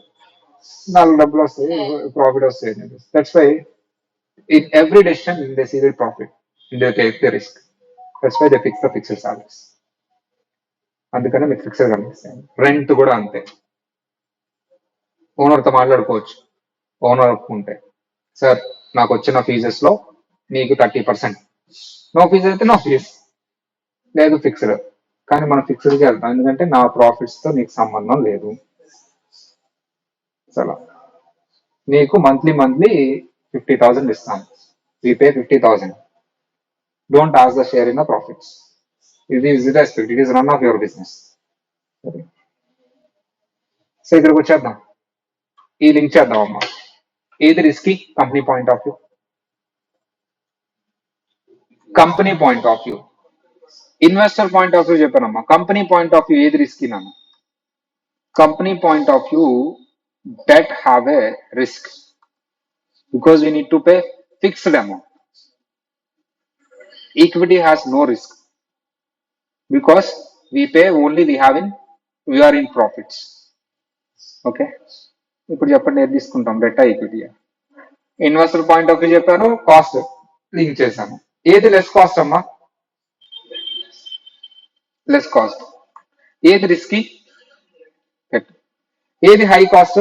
4 డబ్బులు వస్తాయి, ప్రాఫిట్ వస్తాయి. That's why in every decision they see the profit, they take the risk. That's why they fix the fixed salaries. అందుకనే మీకు ఫిక్స్డ్ కనిపిస్తాయి. రెంట్ కూడా అంతే. ఓనర్తో మాట్లాడుకోవచ్చు. ఓనర్ ఒప్పుకుంటే, సార్ నాకు వచ్చిన ఫీజెస్ లో మీకు 30%, నో ఫీజ్ అయితే నో ఫీజ్, లేదు ఫిక్స్డ్. కానీ మనం ఫిక్స్డ్కి వెళ్తాం, ఎందుకంటే నా ప్రాఫిట్స్ తో నీకు సంబంధం లేదు. అసలు నీకు మంత్లీ 50,000 ఇస్తాను, we pay 50,000, don't ask the share in the profits. ఇది is respect, it is run of your business. So ఇక్కడికి వచ్చేద్దాం, ఈ లింక్ చేద్దాం అమ్మా. ఏది risky company point of view? Company point of view. Investor point of view చెప్పానమ్మా. Company point of view ఏది risky నాన్న? Company point of view, debt have a risk because we need to pay fixed amount. Equity has no risk because we pay only we are in profits. Okay, ఇప్పుడు చెప్పండి ఏది తీసుకుంటాం, debt equity? Investor point of view చెప్పాను, cost link చేశాను. ఏది less cost అమ్మా? Less cost. ఏది risky? Debt. ఏది హై కాస్ట్?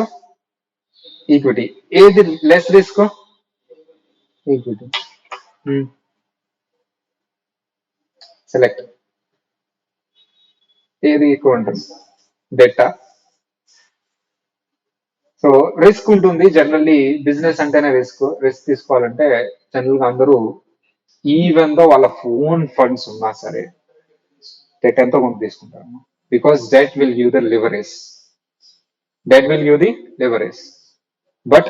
ఈక్విటీ. ఏది లెస్ రిస్క్? ఈక్విటీ. సెలెక్ట్. ఏది ఎక్కువ ఉంటుంది? డెట్టా? సో రిస్క్ ఉంటుంది జనరల్లీ. బిజినెస్ అంటేనే రిస్క్ తీసుకోవాలంటే జనరల్ గా అందరూ ఈవెన్ దో వాళ్ళ ఓన్ ఫండ్స్ ఉన్నా సరే డెట్ ఎంతో కొంత తీసుకుంటారు. Because debt will give the leverage. But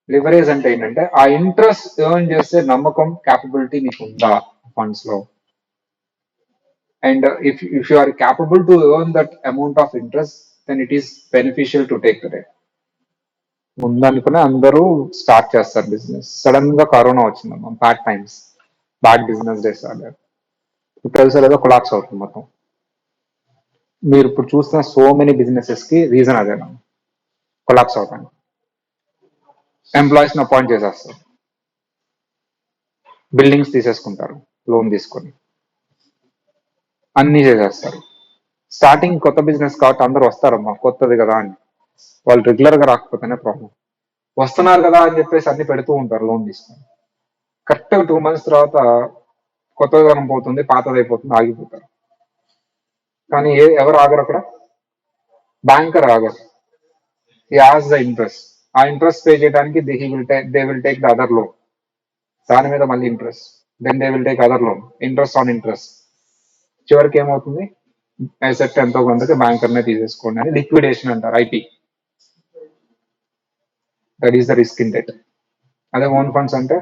leverage అంటే ఏంటంటే ఆ ఇంట్రెస్ట్ ఎర్న్ చేసే నమ్మకం, క్యాపబిలిటీ నీకు ఉందా ఫండ్స్ లో? And if you are capable to earn that amount of interest, then it is beneficial to take the debt. ముందనుకునే అందరూ స్టార్ట్ చేస్తారు బిజినెస్. సడన్ గా కరోనా వచ్చిందమ్మా, బ్యాడ్ బిజినెస్ డేస్ ఆడారు. ఇప్పుడు తెలుసా లేదో కొలాప్స్ అవుతుంది మొత్తం. మీరు ఇప్పుడు చూస్తున్న సో మెనీ బిజినెసెస్ కి రీజన్ అదేనా, కొలాప్స్ అవుతాను. ఎంప్లాయీస్ ని అపాయింట్ చేసేస్తారు, బిల్డింగ్స్ తీసేసుకుంటారు లోన్ తీసుకొని, అన్ని చేసేస్తారు. స్టార్టింగ్ కొత్త బిజినెస్ కాబట్టి అందరూ వస్తారమ్మా, కొత్తది కదా అని. వాళ్ళు రెగ్యులర్ గా రాకపోతేనే ప్రాబ్లం. వస్తున్నారు కదా అని చెప్పేసి అన్ని పెడుతూ ఉంటారు లోన్ తీసుకొని. కరెక్ట్ 2 months తర్వాత కొత్తదనం పోతుంది, పాతదైపోతుంది, ఆగిపోతారు. కానీ ఎవరు ఆగరు అక్కడ? బ్యాంకర్ ఆగరు. ఈ ఆస్ ద ఇంట్రెస్ట్. ఆ ఇంట్రెస్ట్ పే చేయడానికి they will take the other loan. దాని మీద మళ్ళీ interest, then they will take other loan, interest on interest. చివరికి ఏమవుతుంది? అసెట్ ఎంతో కొంతకి బ్యాంకర్నే తీసేసుకోండి అని లిక్విడేషన్ అంటారు, IP. That is the risk in debt. అదే ఓన్ ఫండ్స్ అంటే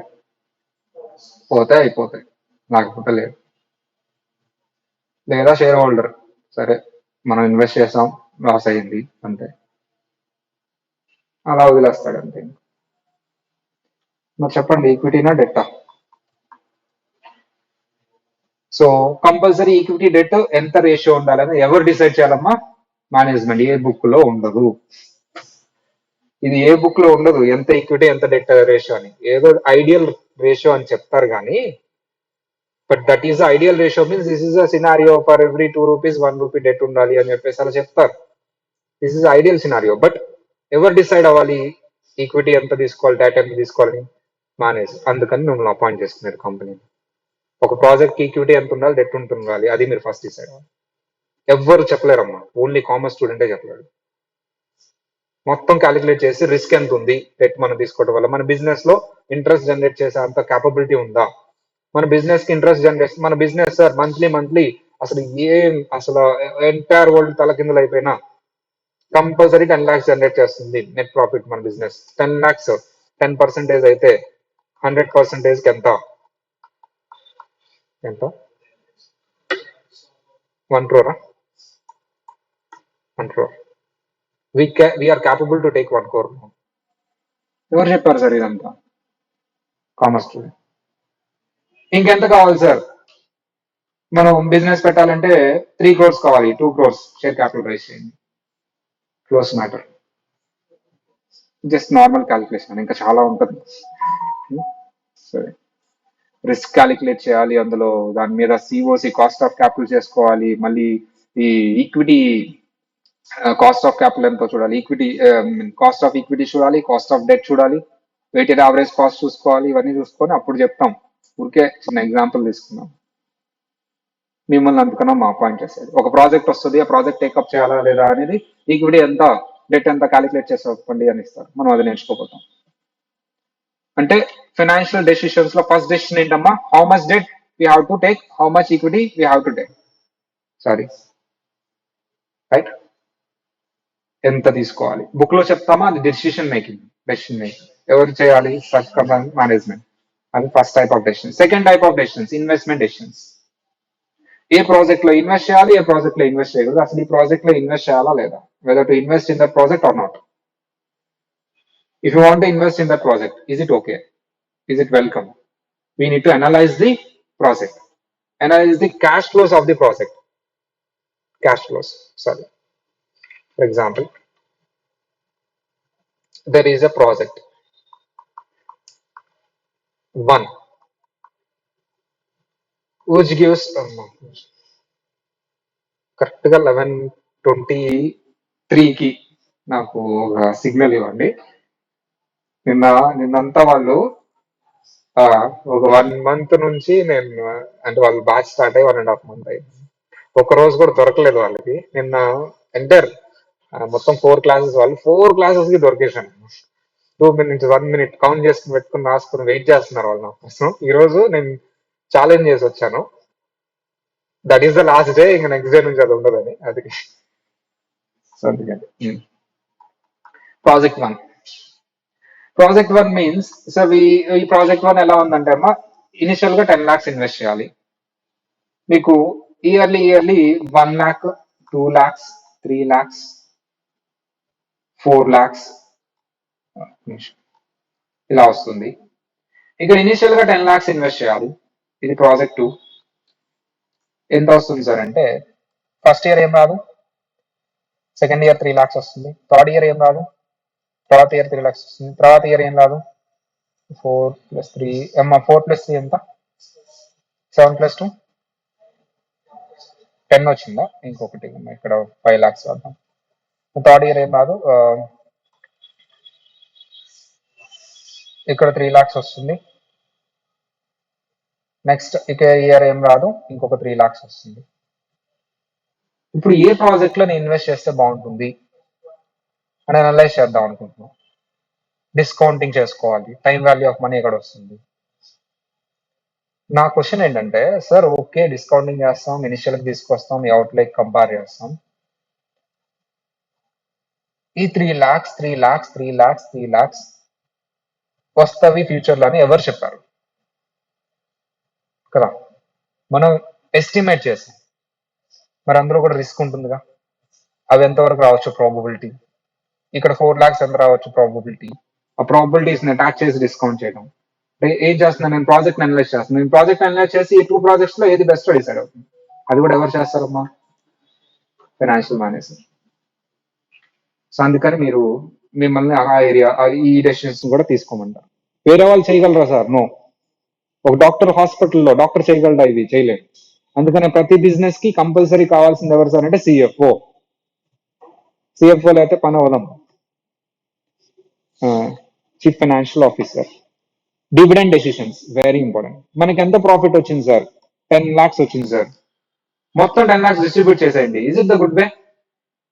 పోతే అయిపోతాయి, లేకపోతే లేదు. లేదా షేర్ హోల్డర్, సరే మనం ఇన్వెస్ట్ చేసాం, లాస్ అయ్యింది అంతే, అలా వదిలేస్తాడు అంతే. మరి చెప్పండి, ఈక్విటీనా డెట్టా? సో కంపల్సరీ ఈక్విటీ డెట్ ఎంత రేషియో ఉండాలని ఎవరు డిసైడ్ చేయాలమ్మా? మేనేజ్మెంట్. ఏ బుక్ లో ఉండదు ఇది, ఏ బుక్ లో ఉండదు ఎంత ఈక్విటీ ఎంత డెట్ రేషియో అని. ఏదో ఐడియల్ రేషియో అని చెప్తారు కానీ, but that is ideal ratio means this is a scenario for every 2 rupees 1 rupee debt ఉండాలి అని చెప్పేసి అలా చెప్తారు. This is ideal scenario. But ఎవరు డిసైడ్ అవ్వాలి ఈక్విటీ ఎంత తీసుకోవాలి, డెట్ ఎంత తీసుకోవాలి? మేనేజ్. అందుకని మిమ్మల్ని అపాయింట్ చేసుకున్నారు కంపెనీ. ఒక ప్రాజెక్ట్ కి ఈక్విటీ ఎంత ఉండాలి, డెట్ ఉండాలి, అది మీరు ఫస్ట్ డిసైడ్ అవ్వాలి. ఎవ్వరు చెప్పలేరమ్మా, ఓన్లీ కామర్స్ స్టూడెంటే చెప్పలేడు. మొత్తం క్యాలిక్యులేట్ చేసి రిస్క్ ఎంత ఉంది, డెట్ మనం తీసుకోవడం వల్ల మన బిజినెస్ లో ఇంట్రెస్ట్ జనరేట్ చేసే అంత క్యాపబిలిటీ ఉందా? మన బిజినెస్ కి ఇంట్రెస్ట్ జనరేట్, మన బిజినెస్ సార్ మంత్లీ అసలు అసలు ఎంటైర్ వరల్డ్ తలకిందులు అయిపోయినా కంపల్సరీ 10 lakhs జనరేట్ చేస్తుంది నెట్ ప్రాఫిట్ మన బిజినెస్. 10 lakhs 10% అయితే 100% ఎంత? ఎంత 1 crore 1 crore we're capable to take 1 crore. ఎవరు చెప్పారు సార్ ఇదంతా? Commerce student. ఇంకెంత కావాలి సార్? మనం బిజినెస్ పెట్టాలంటే 3 crores కావాలి, 2 crores షేర్ క్యాపిటల్ రైజ్ చేయండి. Close matter. Just normal calculation, ఇంకా చాలా ఉంటుంది. సరే, రిస్క్ క్యాలిక్యులేట్ చేయాలి, అందులో దాని మీద సిఓసి కాస్ట్ ఆఫ్ క్యాపిటల్ చేసుకోవాలి, మళ్ళీ ఈ ఈక్విటీ కాస్ట్ ఆఫ్ క్యాపిటల్ ఎంతో చూడాలి, ఈక్విటీ కాస్ట్ ఆఫ్ ఈక్విటీ చూడాలి, కాస్ట్ ఆఫ్ డెట్ చూడాలి, వెయిటెడ్ యావరేజ్ కాస్ట్ చూసుకోవాలి. ఇవన్నీ చూసుకొని అప్పుడు చెప్తాం. ఊరికే చిన్న ఎగ్జాంపుల్ తీసుకున్నాం, మిమ్మల్ని అందుకన్నా మా అపాయింట్ చేసేది. ఒక ప్రాజెక్ట్ వస్తుంది, ఆ ప్రాజెక్ట్ టేకప్ చేయాలా లేదా అనేది ఈక్విటీ ఎంత, డెట్ ఎంత క్యాలిక్యులేట్ చేసి చెప్పండి అని ఇస్తారు, మనం అది నేర్చుకోపోతాం. అంటే ఫైనాన్షియల్ డెసిషన్స్ లో ఫస్ట్ డెసిషన్ ఏంటమ్మా? How much debt we have to take, how much equity we have to take. Sorry, right? ఎంత తీసుకోవాలి బుక్ లో చెప్తామా? అది డెసిషన్ మేకింగ్. ఎవరు చేయాలి? Such management. అది first type of decision. Second type of decisions investment decisions. ఏ project లో ఇన్వెస్ట్ చేయాలి, ఏ ప్రాజెక్ట్ లో ఇన్వెస్ట్ చేయకూడదు, అసలు ఈ ప్రాజెక్ట్ లో ఇన్వెస్ట్ చేయాలా లేదా, whether to invest in that project or not. If you want to invest in that project, is it okay, is it welcome? We need to analyse the project, analyse the cash flows of the project. Cash flows, sorry. For example, there is a project 1 which gives correct గా 11:23కి నాకు ఒక signal ఇవ్వండి. నిన్నంతా వాళ్ళు ఒక 1 month నుంచి నేను, అంటే వాళ్ళు బ్యాచ్ స్టార్ట్ అయ్యి 1.5 month అయింది. ఒక రోజు కూడా దొరకలేదు వాళ్ళకి. నిన్న ఎంటర్ మొత్తం 4 classes, వాళ్ళు 4 classes కి దొరికేశాను. 2 minutes 1 minute కౌంట్ చేసుకుని పెట్టుకుని రాసుకుని వెయిట్ చేస్తున్నారు వాళ్ళు నా కోసం. ఈ రోజు నేను ఛాలెంజ్ చేసి వచ్చాను, that is the last day, ఇంకా నెక్స్ట్ డే నుంచి అది ఉండదని. అది ప్రాజెక్ట్ 1 మీన్స్ సార్, ఈ ప్రాజెక్ట్ 1 ఎలా ఉందంటే అమ్మా, ఇనిషియల్ గా 10 lakhs ఇన్వెస్ట్ చేయాలి. మీకు yearly 1 lakh, 2 lakhs, 3 lakhs, 4 lakhs ఇలా వస్తుంది. ఇక్కడ ఇనిషియల్ గా 10 lakhs ఇన్వెస్ట్ చేయాలి. ఇది ప్రాజెక్ట్ 2. ఎంత వస్తుంది సార్ అంటే, ఫస్ట్ ఇయర్ ఏం రాదు, సెకండ్ ఇయర్ 3 lakhs వస్తుంది, థర్డ్ ఇయర్ ఏం రాదు, తర్వాత ఇయర్ 3 lakhs వస్తుంది, తర్వాత ఇయర్ ఏం రాదు, 4 + 3 4 + 3 ఎంత, 7 + 2 10 వచ్చిందా? ఇంకొకటి ఇక్కడ 5 lakhs రాద్దాం. థర్డ్ ఇయర్ ఏం రాదు, ఇక్కడ 3 lakhs వస్తుంది. నెక్స్ట్ ఇక ఇయర్ ఏం రాదు, ఇంకొక 3 lakhs వస్తుంది. ఇప్పుడు ఏ ప్రాజెక్ట్ లో నేను ఇన్వెస్ట్ చేస్తే బాగుంటుంది అని అనలైజ్ చేద్దాం అనుకుంటున్నాం. డిస్కౌంటింగ్ చేసుకోవాలి, టైం వాల్యూ ఆఫ్ మనీ ఎక్కడ వస్తుంది. నా క్వశ్చన్ ఏంటంటే, సార్ ఓకే డిస్కౌంటింగ్ చేస్తాం, ఇనిషియల్ కి తీసుకొస్తాం, ఈ అవుట్లే కంపేర్ చేస్తాం, ఈ 3 lakhs 3 lakhs 3 lakhs 3 lakhs వస్తవి future లో అని ఎవరు చెప్పారు కదా? మనం ఎస్టిమేట్ చేస్తాం, మరి అందులో కూడా రిస్క్ ఉంటుందిగా. అవి ఎంతవరకు రావచ్చు ప్రాబబిలిటీ, ఇక్కడ 4 lakhs ఎంత రావచ్చు ప్రాబబిలిటీ, ఆ ప్రాబబిలిటీస్ ని అటాచ్ చేసి డిస్కౌంట్ చేయడం. ఏం చేస్తున్నాను నేను, ప్రాజెక్ట్ అనలైజ్ చేస్తున్నాను. నేను ప్రాజెక్ట్ అనలైజ్ చేసి ఈ 2 projects లో ఏది బెస్ట్ డిసైడ్ అవుతుంది. అది కూడా ఎవరు చేస్తారమ్మా? Financial manager. సో అందుకని మీరు మిమ్మల్ని ఆ ఏరియా ఈ డెసిషన్స్ కూడా తీసుకోమంటారు. వేరే వాళ్ళు చేయగలరా సార్? నో. ఒక డాక్టర్ హాస్పిటల్లో డాక్టర్ చేయగలరా? ఇది చేయలేదు. అందుకని ప్రతి బిజినెస్ కి కంపల్సరీ కావాల్సింది ఎవరు సార్ అంటే సిఎఫ్ఓ. సిఎఫ్ఓ లేకపోతే పని అవ్వదాం. Chief financial officer. Dividend decisions very important. మనకి ఎంత ప్రాఫిట్ వచ్చింది సార్? 10 lakhs వచ్చింది సార్. మొత్తం 10 lakhs డిస్ట్రిబ్యూట్ చేసేయండి. Is it the good way?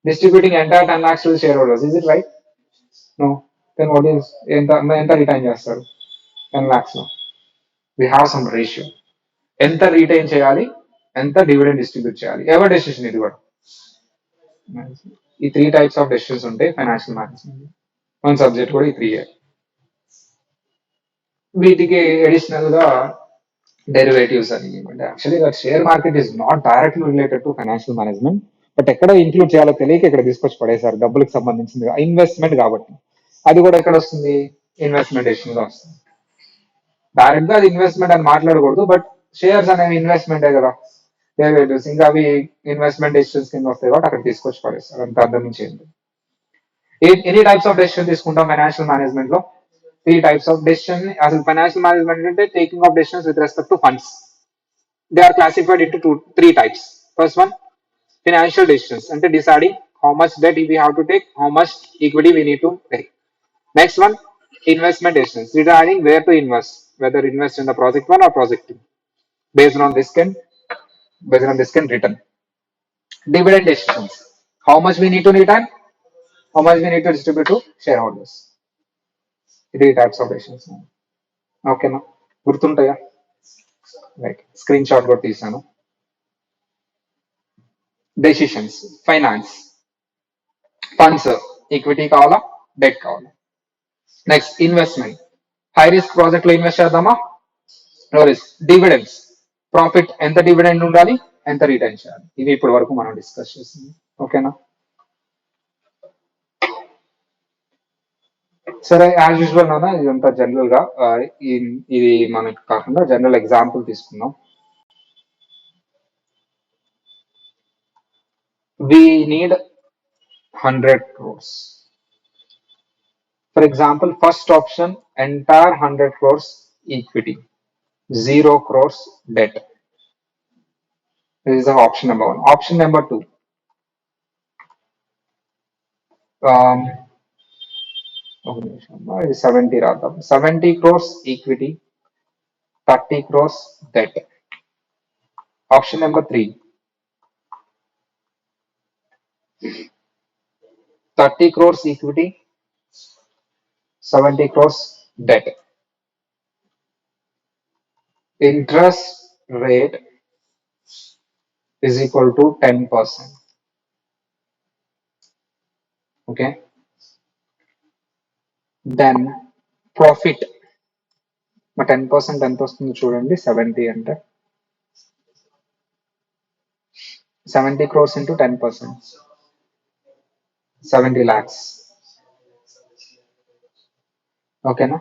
Distributing entire 10 lakhs to share holders, is it right? No. Then what is, ఎంత retain చేస్తారు 10 lakhs లో? We have some ratio. ఎంత రిటైన్ చేయాలి, ఎంత డివిడెండ్ డిస్ట్రిబ్యూట్ చేయాలి, ఎవరి డెసిషన్ ఇది కూడా. ఈ 3 types ఆఫ్ డెసిషన్స్ ఉంటాయి ఫైనాన్షియల్ మేనేజ్మెంట్. మన సబ్జెక్ట్ కూడా ఈ 3. వీటికి అడిషనల్ గా డెరివేటివ్స్ అని. Actually that share market is not directly related to financial management, but ఎక్కడ ఇంక్లూడ్ చేయాలో తెలియక ఇక్కడ తీసుకొచ్చి పడేశారు, డబ్బులకు సంబంధించింది ఇన్వెస్ట్మెంట్ కాబట్టి. అది కూడా ఎక్కడ వస్తుంది, ఇన్వెస్ట్మెంట్ డెసిషన్ లో వస్తుంది. డైరెక్ట్ గా అది ఇన్వెస్ట్మెంట్ అని మాట్లాడకూడదు, బట్ షేర్స్ అనేవి ఇన్వెస్ట్మెంటే కదా, డెరివేటివ్స్ ఇంకా అవి ఇన్వెస్ట్మెంట్ డెసిషన్స్ కింద వస్తాయి కాబట్టి అక్కడ తీసుకొచ్చి పడేస్తారు, అంత అర్థం నుంచి ఏంటి. ఎనీ టైప్స్ ఆఫ్ డెసిషన్ తీసుకుంటాం ఫైనాన్షియల్ మేనేజ్మెంట్ లో. Three types of decision. అసలు ఫైనాన్షియల్ మేనేజ్మెంట్ అంటే taking of decisions with respect to funds. They are classified into three types. First one, financial decisions, and deciding how much debt we have to take, how much equity we need to take. Next one, investment decisions, deciding where to invest, whether invest in the project one or project two, based on risk and return. Dividend decisions, how much we need to return, how much we need to distribute to shareholders. Three types of decisions. Okay, now గుర్తుంటాయా? Right, screen shot కూడా తీసాను. Decisions, finance, funds, equity కావాలా, debt కావాలా. Next investment, high risk project లో invest చేద్దామా, low risk. Dividends, profit ఎంత dividend ఉండాలి, ఎంత రిటర్న్ చేయాలి. ఇవి ఇప్పటి వరకు మనం డిస్కస్ చేసింది. ఓకేనా? సరే, యాజ్ యూజువల్ నాన్న ఇదంతా జనరల్ గా ఇది మనకి కాకుండా జనరల్ ఎగ్జాంపుల్ తీసుకుందాం. We need 100 crores. For example, first option, entire 100 crores equity, 0 crores debt. This is the option number one. Option number two, um, 70 rather, 70 crores equity, 30 crores debt. Option number three, 30 crores equity, 70 crores debt. Interest rate is equal to 10%. Okay. Then profit, 10% ఎంత వస్తుంది చూడండి, 70 అంటే 70 crores into 10%, 70 lakhs. ఓకేనా?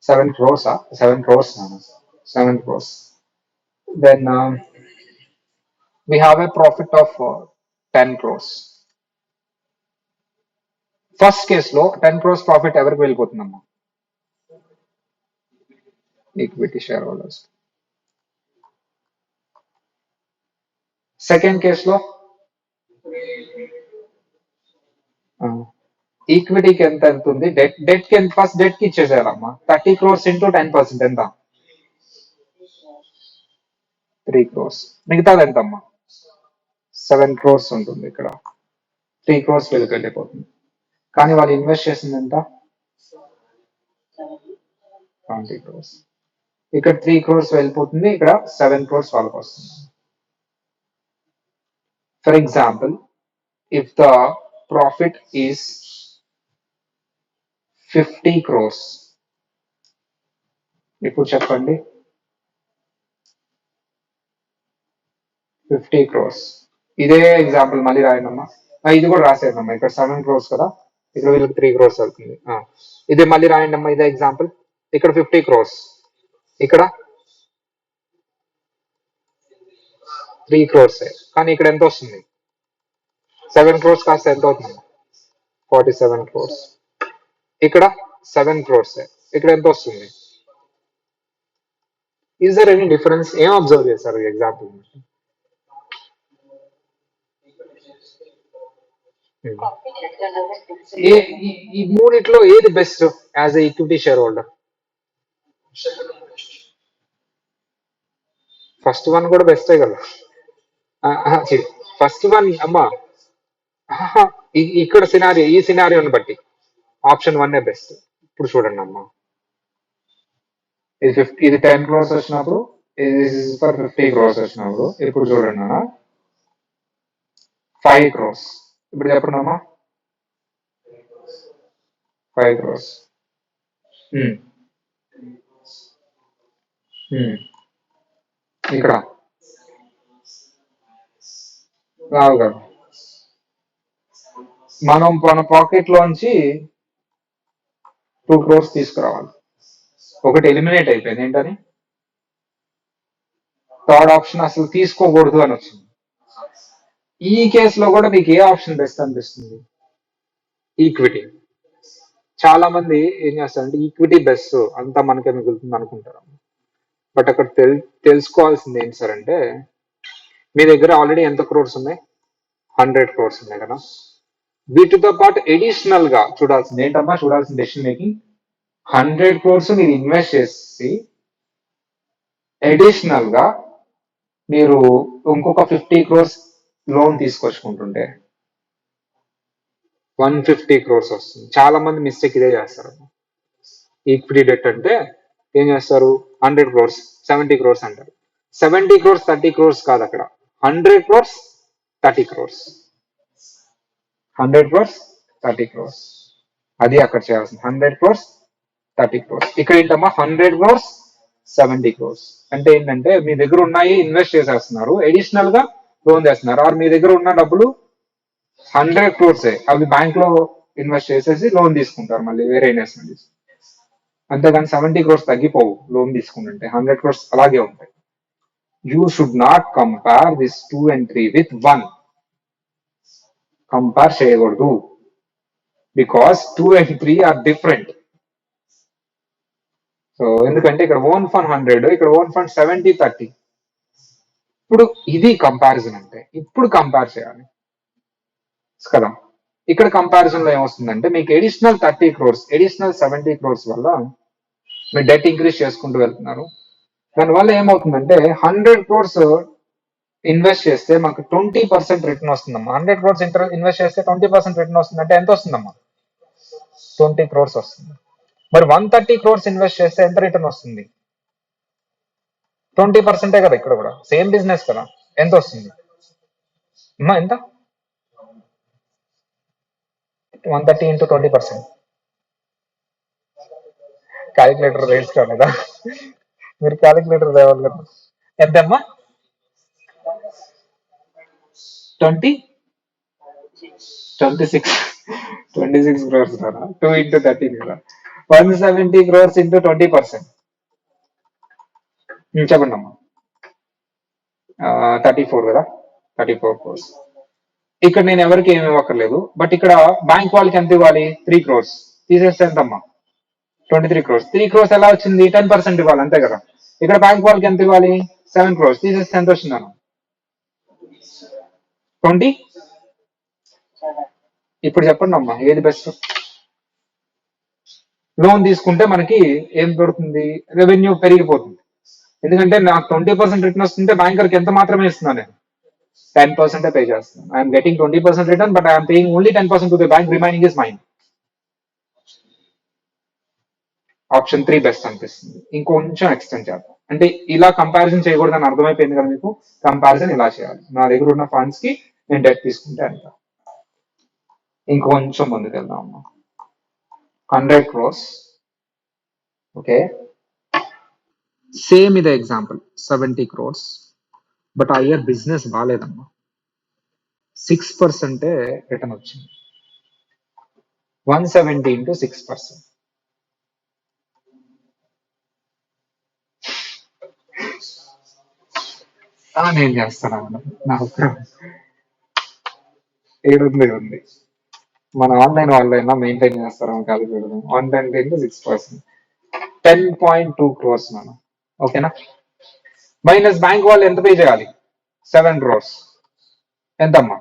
7 crores, 7 crores, 7 crores. Then we have a profit of 10 crores. First case లో 10 crores profit ఎవరికి వెళ్ళిపోతుందమ్మా, equity share holders. Second case లో ఈక్విటీకి ఎంత అవుతుంది, డెట్ కి ఎంత, ఫస్ట్ డెట్ కి ఇచ్చేసేయాలమ్మా. 30 crores ఇంటూ 10% ఎంత, 3 crores. మిగతాది ఎంతమ్మా, 7 crores ఉంటుంది. ఇక్కడ 3 crores వెళ్ళిపోతుంది. కానీ వాళ్ళు ఇన్వెస్ట్ చేసింది ఎంత, 20 crores. ఇక్కడ 3 crores వెళ్ళిపోతుంది, ఇక్కడ 7 crores వాళ్ళకి వస్తుంది. For example, if the profit is 50 crores, ఇప్పుడు చెప్పండి, 50 crores. ఇదే ఎగ్జాంపుల్ మళ్ళీ రాయండమ్మా. ఇది కూడా రాసేదమ్మా, ఇక్కడ 7 crores కదా, ఇక్కడ వీళ్ళకి 3 crores అవుతుంది. ఇదే మళ్ళీ రాయండమ్మా, ఇదే ఎగ్జాంపుల్. ఇక్కడ 50 crores, ఇక్కడ 3 crores. కానీ ఇక్కడ ఎంత వస్తుంది, 7 crores కాస్త ఎంత అవుతుంది, 47 crores. ఇక్కడ 7 crores, ఇక్కడ ఎంత వస్తుంది. Is there any difference? ఏం అబ్జర్వ్ చేశారు ఈ ఎగ్జాంపుల్? ఈ మూడిట్లో ఏది best as a equity share holder? First one కూడా బెస్టే కదా. ఫస్ట్ వన్ అమ్మా, ఇక్కడ సినారియో, ఈ సినారియోని బట్టి ఆప్షన్ 1 బెస్ట్. ఇప్పుడు చూడండి అమ్మా, ఇది 10 crores వచ్చినప్పుడు, ఇది ఫర్ 50 crores వచ్చినప్పుడు, ఇప్పుడు చూడండి అన్న 5 crores. ఇప్పుడు చెప్పండి అమ్మా, 5 crores. ఇక్కడ రావు కదా, మనం మన పాకెట్ లోంచి 2 crores తీసుకురావాలి. ఒకటి ఎలిమినేట్ అయిపోయింది, ఏంటని థర్డ్ ఆప్షన్ అసలు తీసుకోకూడదు అని వచ్చింది. ఈ కేసులో కూడా మీకు ఏ ఆప్షన్ బెస్ట్ అనిపిస్తుంది? ఈక్విటీ. చాలా మంది ఏం చేస్తారంటే ఈక్విటీ బెస్ట్, అంతా మనకే మిగులుతుంది అనుకుంటారు. బట్ అక్కడ తెలుసుకోవాల్సింది ఏంటి సార్ అంటే, మీ దగ్గర ఆల్రెడీ ఎంత క్రోర్స్ ఉన్నాయి? 100 crores ఉన్నాయి కదా. వీటితో పాటు ఎడిషనల్ గా చూడాల్సింది ఏంటమ్మా, చూడాల్సిన డెసిషన్ మేకింగ్ 100 crores మీరు ఇన్వెస్ట్ చేసి అడిషనల్ గా మీరు ఇంకొక 50 crores లోన్ తీసుకొచ్చుకుంటుంటే 150 crores వస్తుంది. చాలా మంది మిస్టేక్ ఇదే చేస్తారు. ఈక్విటీ డెట్ అంటే ఏం చేస్తారు, 100 crores 70 crores అంటారు. 70 crores 30 crores కాదు, అక్కడ 100 crores 30 crores, 100 crores 30 crores, అది అక్కడ చేయాల్సింది. 100 crores 30 crores. ఇక్కడ ఏంటమ్మా 100 crores 70 crores అంటే ఏంటంటే మీ దగ్గర ఉన్నాయి ఇన్వెస్ట్ చేసేస్తున్నారు, అడిషనల్ గా లోన్ చేస్తున్నారు. ఆర్ మీ దగ్గర ఉన్న డబ్బులు 100 crores అవి బ్యాంక్ లో ఇన్వెస్ట్ చేసేసి లోన్ తీసుకుంటారు, మళ్ళీ వేరే ఇన్వెస్ట్మెంట్. అంతేగాని 70 crores తగ్గిపోవు లోన్ తీసుకుంటుంటే, 100 crores అలాగే ఉంటాయి. You should not compare this 2 and 3 with 1. Compare చేయకూడదు, because 2 and 3 are different. So ఎందుకంటే ఇక్కడ ఓన్ ఫండ్ 100, ఇక్కడ ఓన్ ఫండ్ 70 30. ఇప్పుడు ఇది కంపారిజన్ అంటే, ఇప్పుడు కంపేర్ చేయాలి కదా. ఇక్కడ కంపారిజన్ లో ఏమొస్తుందంటే మీకు ఎడిషనల్ 30 crores ఎడిషనల్ 70 crores వల్ల మీరు డెట్ ఇంక్రీజ్ చేసుకుంటూ వెళ్తున్నారు. దానివల్ల ఏమవుతుందంటే 100 crores ఇన్వెస్ట్ చేస్తే మాకు 20% రిటర్న్ వస్తుందమ్మా. 100 crores ఇన్వెస్ట్ చేస్తే 20% రిటర్న్ వస్తుందంటే ఎంత వస్తుందమ్మా? 20 crores వస్తుంది. మరి 130 crores ఇన్వెస్ట్ చేస్తే ఎంత రిటర్న్ వస్తుంది? 20% కదా. ఇక్కడ కూడా సేమ్ బిజినెస్ కదా, ఎంత వస్తుంది అమ్మా? ఎంత? 130 into 20%. క్యాలిక్యులేటర్ రేట్స్ కాలేదా? మీరు క్యాలిక్యులేటర్ తేవాలి కదా. ఎంతమ్మా? 26 crores కదా, 2 into 30 కదా, 170 crores into 20%. చెప్పండి అమ్మా. 34 కదా, 34 crores. ఇక్కడ నేను ఎవరికి ఏమి ఇవ్వక్కర్లేదు, బట్ ఇక్కడ బ్యాంక్ వాళ్ళకి ఎంత ఇవ్వాలి? 3 crores తీసేస్తే ఎంతమ్మా? 23 crores. 3 crores ఎలా వచ్చింది? 10% ఇవ్వాలి, అంతే కదా. ఇక్కడ బ్యాంక్ వాళ్ళకి ఎంత ఇవ్వాలి? 7 crores తీసేస్తే ఎంత వచ్చిందన్న? 20. ఇప్పుడు చెప్పండి అమ్మా, ఏది బెస్ట్? లోన్ తీసుకుంటే మనకి ఏం దొరుకుతుంది? రెవెన్యూ పెరిగిపోతుంది. ఎందుకంటే నాకు 20% రిటర్న్ వస్తుంటే బ్యాంకర్కి ఎంత మాత్రమే ఇస్తున్నాను నేను? 10% పే చేస్తున్నాను. I'm getting 20% return, but I'm paying only 10% to the bank, remaining is mine. Option 3 best అనిపిస్తుంది. ఇంకొంచెం ఎక్స్టెండ్ చేద్దాం అంటే, ఇలా కంపారిజన్ చేయకూడదని అర్థమైపోయింది కదా మీకు. కంపారిజన్ ఇలా చేయాలి, నా దగ్గర ఉన్న ఫండ్స్ కి నేను డెట్ తీసుకుంటే అంత. ఇంకొంచెం ముందుకు వెళ్దాం అమ్మా. 100 crores, ఓకే, సేమ్ ఇదే ఎగ్జాంపుల్ 70 crores, బట్ ఆ ఇయర్ బిజినెస్ బాగాలేదమ్మా. 6% రిటర్న్ వచ్చింది. 170 into 6%. నేను చేస్తాను, నా ఒక్క ఉంది. మన ఆన్లైన్ మెయింటైన్ చేస్తారా కాదు పెడదాం. 110 into 6%, 10.2 crores మనం, ఓకేనా. మైనస్ బ్యాంక్ వాళ్ళు ఎంత పే చేయాలి? 7 crores. ఎంతమ్మా?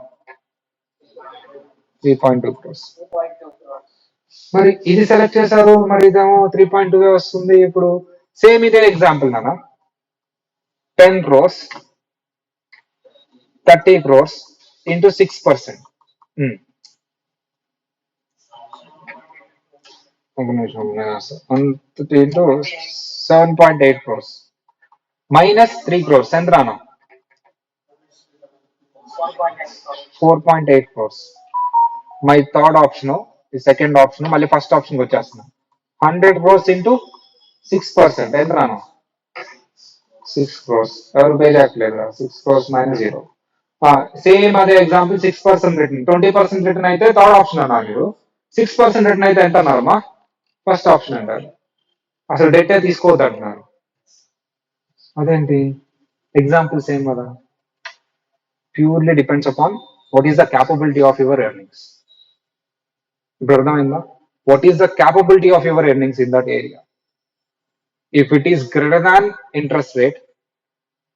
3.2 crores. మరి ఇది సెలెక్ట్ చేశారు, మరి ఇదేమో 3.2 వస్తుంది. ఇప్పుడు సేమ్ ఇదే ఎగ్జాంపుల్ నాన్న, 10 crores 30 crores into 6%. into 7.8 crores minus 3 crores ఎంత రానా? 4.8 crores. మై థర్డ్ ఆప్షన్, ఈ సెకండ్ ఆప్షన్, మళ్ళీ ఫస్ట్ ఆప్షన్ వచ్చేస్తున్నాం. 100 crores into 6% ఎంత రాను? 6 crores ఎవరు పే చేయట్లేదు 6 crores -0. సేమ్ అదే ఎగ్జాంపుల్ 6% రిటర్న్ 20% రిటర్న్ అయితే థర్డ్ ఆప్షన్ అన్నారు మీరు 6% రిటర్న్ అయితే ఎంత అన్నారమ్మా ఫస్ట్ ఆప్షన్ అంటారు అసలు డెట్ తీసుకోవద్దు అంటున్నారు అదేంటి ఎగ్జాంపుల్ సేమ్ కదా purely depends upon what is the capability of your earnings ఇప్పుడు అర్థమైందా what is the capability of your earnings in that area if it is greater than interest rate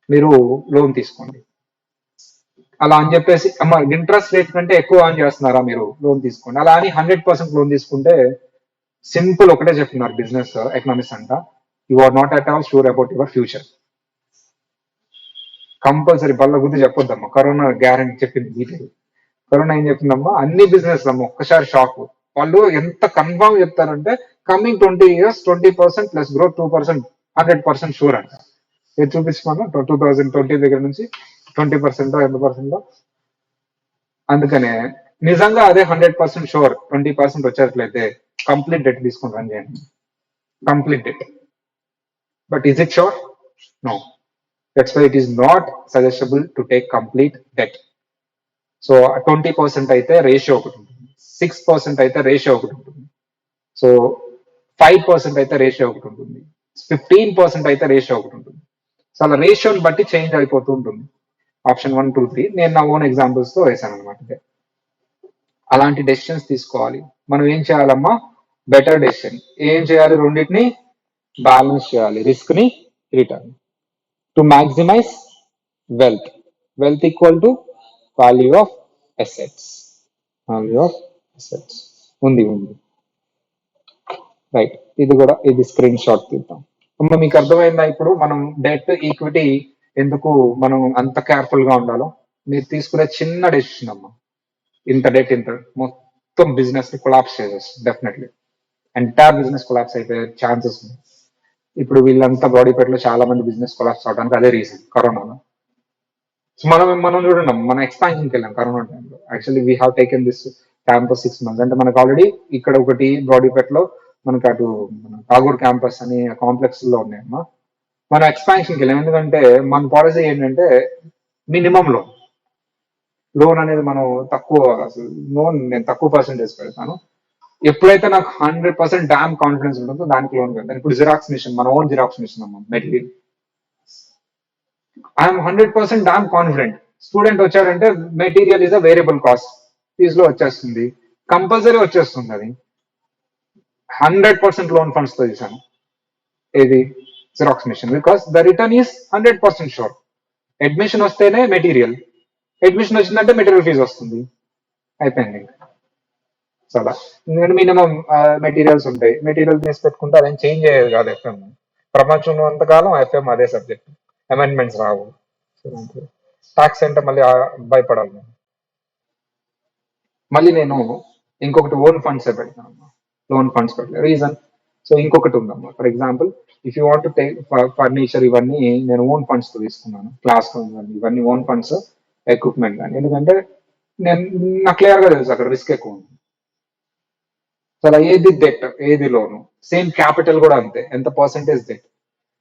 మీరు loan తీసుకోండి అలా అని చెప్పేసి అమ్మ ఇంట్రెస్ట్ రేట్ కంటే ఎక్కువ ఆన్ చేస్తున్నారా మీరు లోన్ తీసుకోండి అలా అని 100% లోన్ తీసుకుంటే సింపుల్ ఒకటే చెప్తున్నారు బిజినెస్ ఎకనామిక్స్ అంట you are not at all sure about your future compulsory బల్ల గుద్ది చెప్పొద్దమ్మా కరోనా గ్యారంటీ చెప్పింది డీటెయిల్ కరోనా ఏం చెప్తుందమ్మా అన్ని బిజినెస్ అమ్మా ఒక్కసారి షాక్ వాళ్ళు ఎంత కన్ఫర్మ్ చెప్తారంటే coming 20 years 20% plus growth 2% 100% sure అంట ఇది చూపించమన్నా 2020 దగ్గర నుంచి 20% ఎంత% అందుకనే నిజంగా అదే 100% షూర్ 20% వచ్చేట్లయితే కంప్లీట్ డెట్ తీసుకుని రన్ చేయండి complete debt but is it sure no that's why it is not suggestable to take complete debt so 20% అయితే రేషియో ఒకటి ఉంటుంది 6% అయితే రేషియో ఒకటి ఉంటుంది సో 5% అయితే రేషియో ఒకటి ఉంటుంది 15% అయితే రేషియో ఒకటి ఉంటుంది సో అలా రేషియోని బట్టి చేంజ్ అయిపోతూ ఉంటుంది ఆప్షన్ 1 2 3 నేను నా ఓన్ ఎగ్జాంపుల్స్ తో వేసాను అనమాట అలాంటి డెసిషన్స్ తీసుకోవాలి మనం ఏం చేయాలమ్మా బెటర్ డెసిషన్ ఏం చేయాలి రెండింటిని బ్యాలెన్స్ చేయాలి రిస్క్ ని return to maximise wealth wealth equal to value of assets value of assets ఉంది రైట్ ఇది కూడా ఇది స్క్రీన్ షాట్ తీద్దాం అమ్మ మీకు అర్థమైందా ఇప్పుడు మనం డెట్ ఈక్విటీ ఎందుకు మనం అంత కేర్ఫుల్ గా ఉండాలో మీరు తీసుకునే చిన్న డెసిషన్ అమ్మా ఇంత డెట్ ఇంత మొత్తం బిజినెస్ ని కొలాప్స్ చేసేస్తుంది డెఫినెట్లీ ఎంటైర్ బిజినెస్ కొలాప్స్ అయిపోయే ఛాన్సెస్ ఉన్నాయి ఇప్పుడు వీళ్ళంతా బాడీపేటలో చాలా మంది బిజినెస్ కొలాప్స్ అవడానికి అదే రీజన్ కరోనాలో మనం చూడండి మన ఎక్స్పాన్షన్కి వెళ్ళాం కరోనా టైంలో actually we have taken this campus 6 months అంటే మనకు ఆల్రెడీ ఇక్కడ ఒకటి బాడీపేటలో మనకి అటు ఠాగూర్ క్యాంపస్ అని కాంప్లెక్స్ లో ఉన్నాయమ్మా మనం ఎక్స్పాన్షన్కి వెళ్ళాం ఎందుకంటే మన పాలసీ ఏంటంటే మినిమం లోన్ అనేది మనం తక్కువ అసలు లోన్ నేను తక్కువ పర్సెంటేజ్ పెడతాను ఎప్పుడైతే నాకు 100% డామ్ కాన్ఫిడెన్స్ ఉంటుందో దానికి లోన్ పెడతాను ఇప్పుడు జిరాక్స్ మిషన్ మన ఓన్ జిరాక్స్ మిషన్ అమ్మా material I'm 100% damn confident student వచ్చాడంటే material is a variable cost ఫీజులో వచ్చేస్తుంది కంపల్సరీ వచ్చేస్తుంది అది 100% లోన్ ఫండ్స్ తో చేశాను ఏది xerox machine because the return is 100% sure admission వస్తేనే మెటీరియల్ అడ్మిషన్ వచ్చిందంటే మెటీరియల్ ఫీజు వస్తుంది అయిపోయింది చాలా ఎందుకంటే మినిమం మెటీరియల్స్ ఉంటాయి మెటీరియల్ తీసి పెట్టుకుంటే అదేం చేంజ్ అయ్యేది కాదు ఎఫ్ఎం ప్రపంచంలో అంతకాలం ఎఫ్ఎం అదే సబ్జెక్ట్ అమెండ్మెంట్స్ రావు ట్యాక్స్ అంటే మళ్ళీ భయపడాలి మళ్ళీ నేను ఇంకొకటి ఓన్ ఫండ్స్ పెడతాను లోన్ ఫండ్స్ పెట్టలేదు రీజన్ సో ఇంకొకటి ఉందమ్మా for example if you want take furniture ఇవన్నీ నేను ఓన్ ఫండ్స్ తో తీసుకున్నాను క్లాస్ ఇవన్నీ ఓన్ ఫండ్స్ ఎక్విప్మెంట్ కానీ ఎందుకంటే నేను నాకు క్లియర్ గా తెలుసు అక్కడ రిస్క్ ఎక్కువ ఉంది చాలా ఏది డెట్ ఏది లోను సేమ్ క్యాపిటల్ కూడా అంతే ఎంత పర్సెంటేజ్ డెట్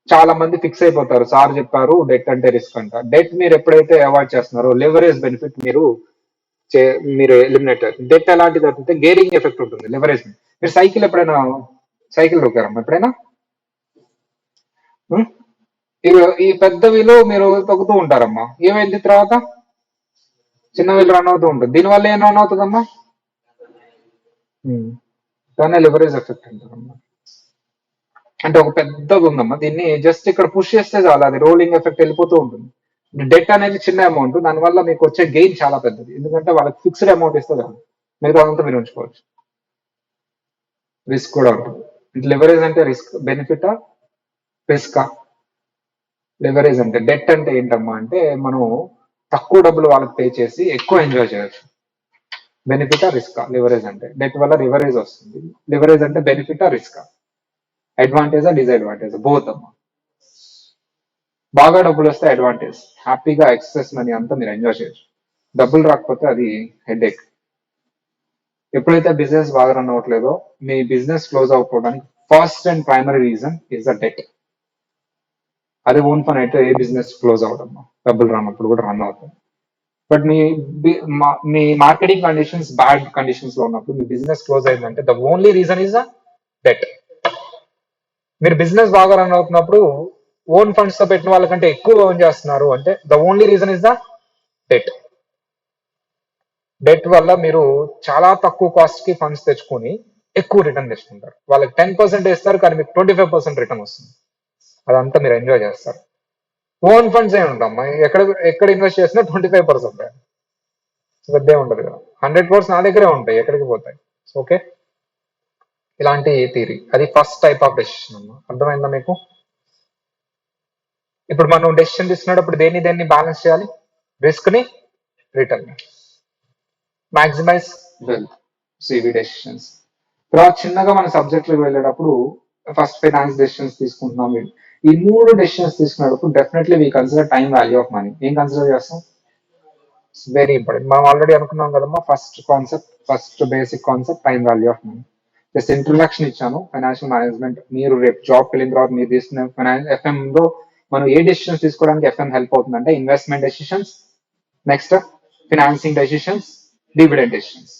చాలా మంది ఫిక్స్ అయిపోతారు సార్ చెప్పారు డెట్ అంటే రిస్క్ అంట డెట్ మీరు ఎప్పుడైతే అవాయిడ్ చేస్తున్నారో లెవరేజ్ బెనిఫిట్ మీరు ఎలిమినేట్ డెట్ ఎలాంటిది అంటే గేరింగ్ ఎఫెక్ట్ ఉంటుంది లెవరేజ్ మీరు సైకిల్ ఎప్పుడైనా సైకిల్ దొక్కారమ్మా ఎప్పుడైనా ఈ పెద్ద వీలు మీరు తొక్కుతూ ఉంటారమ్మా ఏమైంది తర్వాత చిన్న వీలు రన్ అవుతూ ఉంటుంది దీనివల్ల ఏం రన్ అవుతుందమ్మా దాన్ని లివరేజ్ ఎఫెక్ట్ అంటారమ్మా అంటే ఒక పెద్దగా ఉందమ్మా దీన్ని జస్ట్ ఇక్కడ పుష్ చేస్తే చాలు అది రోలింగ్ ఎఫెక్ట్ వెళ్ళిపోతూ ఉంటుంది డెట్ అనేది చిన్న అమౌంట్ దానివల్ల మీకు వచ్చే గెయిన్ చాలా పెద్దది ఎందుకంటే వాళ్ళకి ఫిక్స్డ్ అమౌంట్ ఇస్తే చాలు మిగతా అంతా మీరు ఉంచుకోవచ్చు రిస్క్ కూడా ఉంటుంది లివరేజ్ అంటే రిస్క్ బెనిఫిటా రిస్కా లివరేజ్ అంటే డెట్ అంటే ఏంటమ్మా అంటే మనం తక్కువ డబ్బులు వాళ్ళకి పే చేసి ఎక్కువ ఎంజాయ్ చేయొచ్చు బెనిఫిటా రిస్కా లివరేజ్ అంటే డెట్ వల్ల లివరేజ్ వస్తుంది లివరేజ్ అంటే బెనిఫిటా రిస్కా అడ్వాంటేజా డిసడ్వాంటేజ్ బోత్ అమ్మా బాగా డబ్బులు వస్తే అడ్వాంటేజ్ హ్యాపీగా ఎక్సెస్ మనీ అంతా మీరు ఎంజాయ్ చేయొచ్చు డబ్బులు రాకపోతే అది హెడ్ ఏక్ ఎప్పుడైతే బిజినెస్ బాగా రన్ అవ్వట్లేదో మీ బిజినెస్ క్లోజ్ అవ్వకపోవడానికి first and primary reason is the debt అదే ఓన్ ఫండ్ అయితే ఏ బిజినెస్ క్లోజ్ అవడమ్మా, డబ్బులు రానప్పుడు కూడా రన్ అవుతుంది. But me marketing conditions bad conditions లో ఉన్నప్పుడు మీ బిజినెస్ క్లోజ్ అయిందంటే the only reason is debt. మీరు బిజినెస్ బాగా రన్ అవుతున్నప్పుడు ఓన్ ఫండ్స్ తో పెట్టిన వాళ్ళకంటే ఎక్కువ ఓన్ చేస్తున్నారు అంటే the only reason is debt. Debt వల్ల మీరు చాలా తక్కువ కాస్ట్ కి ఫండ్స్ తెచ్చుకొని ఎక్కువ రిటర్న్ తెచ్చుకుంటారు. వాళ్ళకి 10% ఇస్తారు కానీ మీకు 25% రిటర్న్ వస్తుంది. అదంతా మీరు ఎంజాయ్ చేస్తారు. ఓన్ ఫండ్స్ ఏ ఉంటాం, ఎక్కడ ఎక్కడ ఇన్వెస్ట్ చేసినా 25% పెద్దే ఉండదు కదా. 100 crores నా దగ్గరే ఉంటాయి, ఎక్కడికి పోతాయి. ఓకే, ఇలాంటి థియరీ, అది ఫస్ట్ టైప్ ఆఫ్ డెసిషన్ అమ్మా. అర్థమైందా మీకు? ఇప్పుడు మనం డెసిషన్ తీసుకున్నప్పుడు దేన్ని బ్యాలెన్స్ చేయాలి? రిస్క్ ని, రిటర్న్, మాక్సిమైజ్ వెల్త్, సివి డెసిషన్స్. తర్వాత చిన్నగా మన సబ్జెక్ట్ లోకి వెళ్ళేటప్పుడు ఫస్ట్ ఫైనాన్స్ డెసిషన్స్ తీసుకుంటున్నాం. ఈ 3 డెసిషన్స్ తీసుకున్నప్పుడు definitely we consider time value of money. ఏం కన్సిడర్ చేస్తాం? Very important. మనం ఆల్రెడీ అనుకున్నాం కదమ్మా, first basic concept time value of money. Just introduction ఇచ్చాను. ఫైనాన్షియల్ మేనేజ్మెంట్ మీరు రేపు జాబ్ వెళ్ళిన తర్వాత మీరు తీసుకున్న ఎఫ్ఎం లో మనం ఏ డెసిషన్స్ తీసుకోవడానికి ఎఫ్ఎం హెల్ప్ అవుతుందంటే investment decisions, next financing decisions, dividend decisions.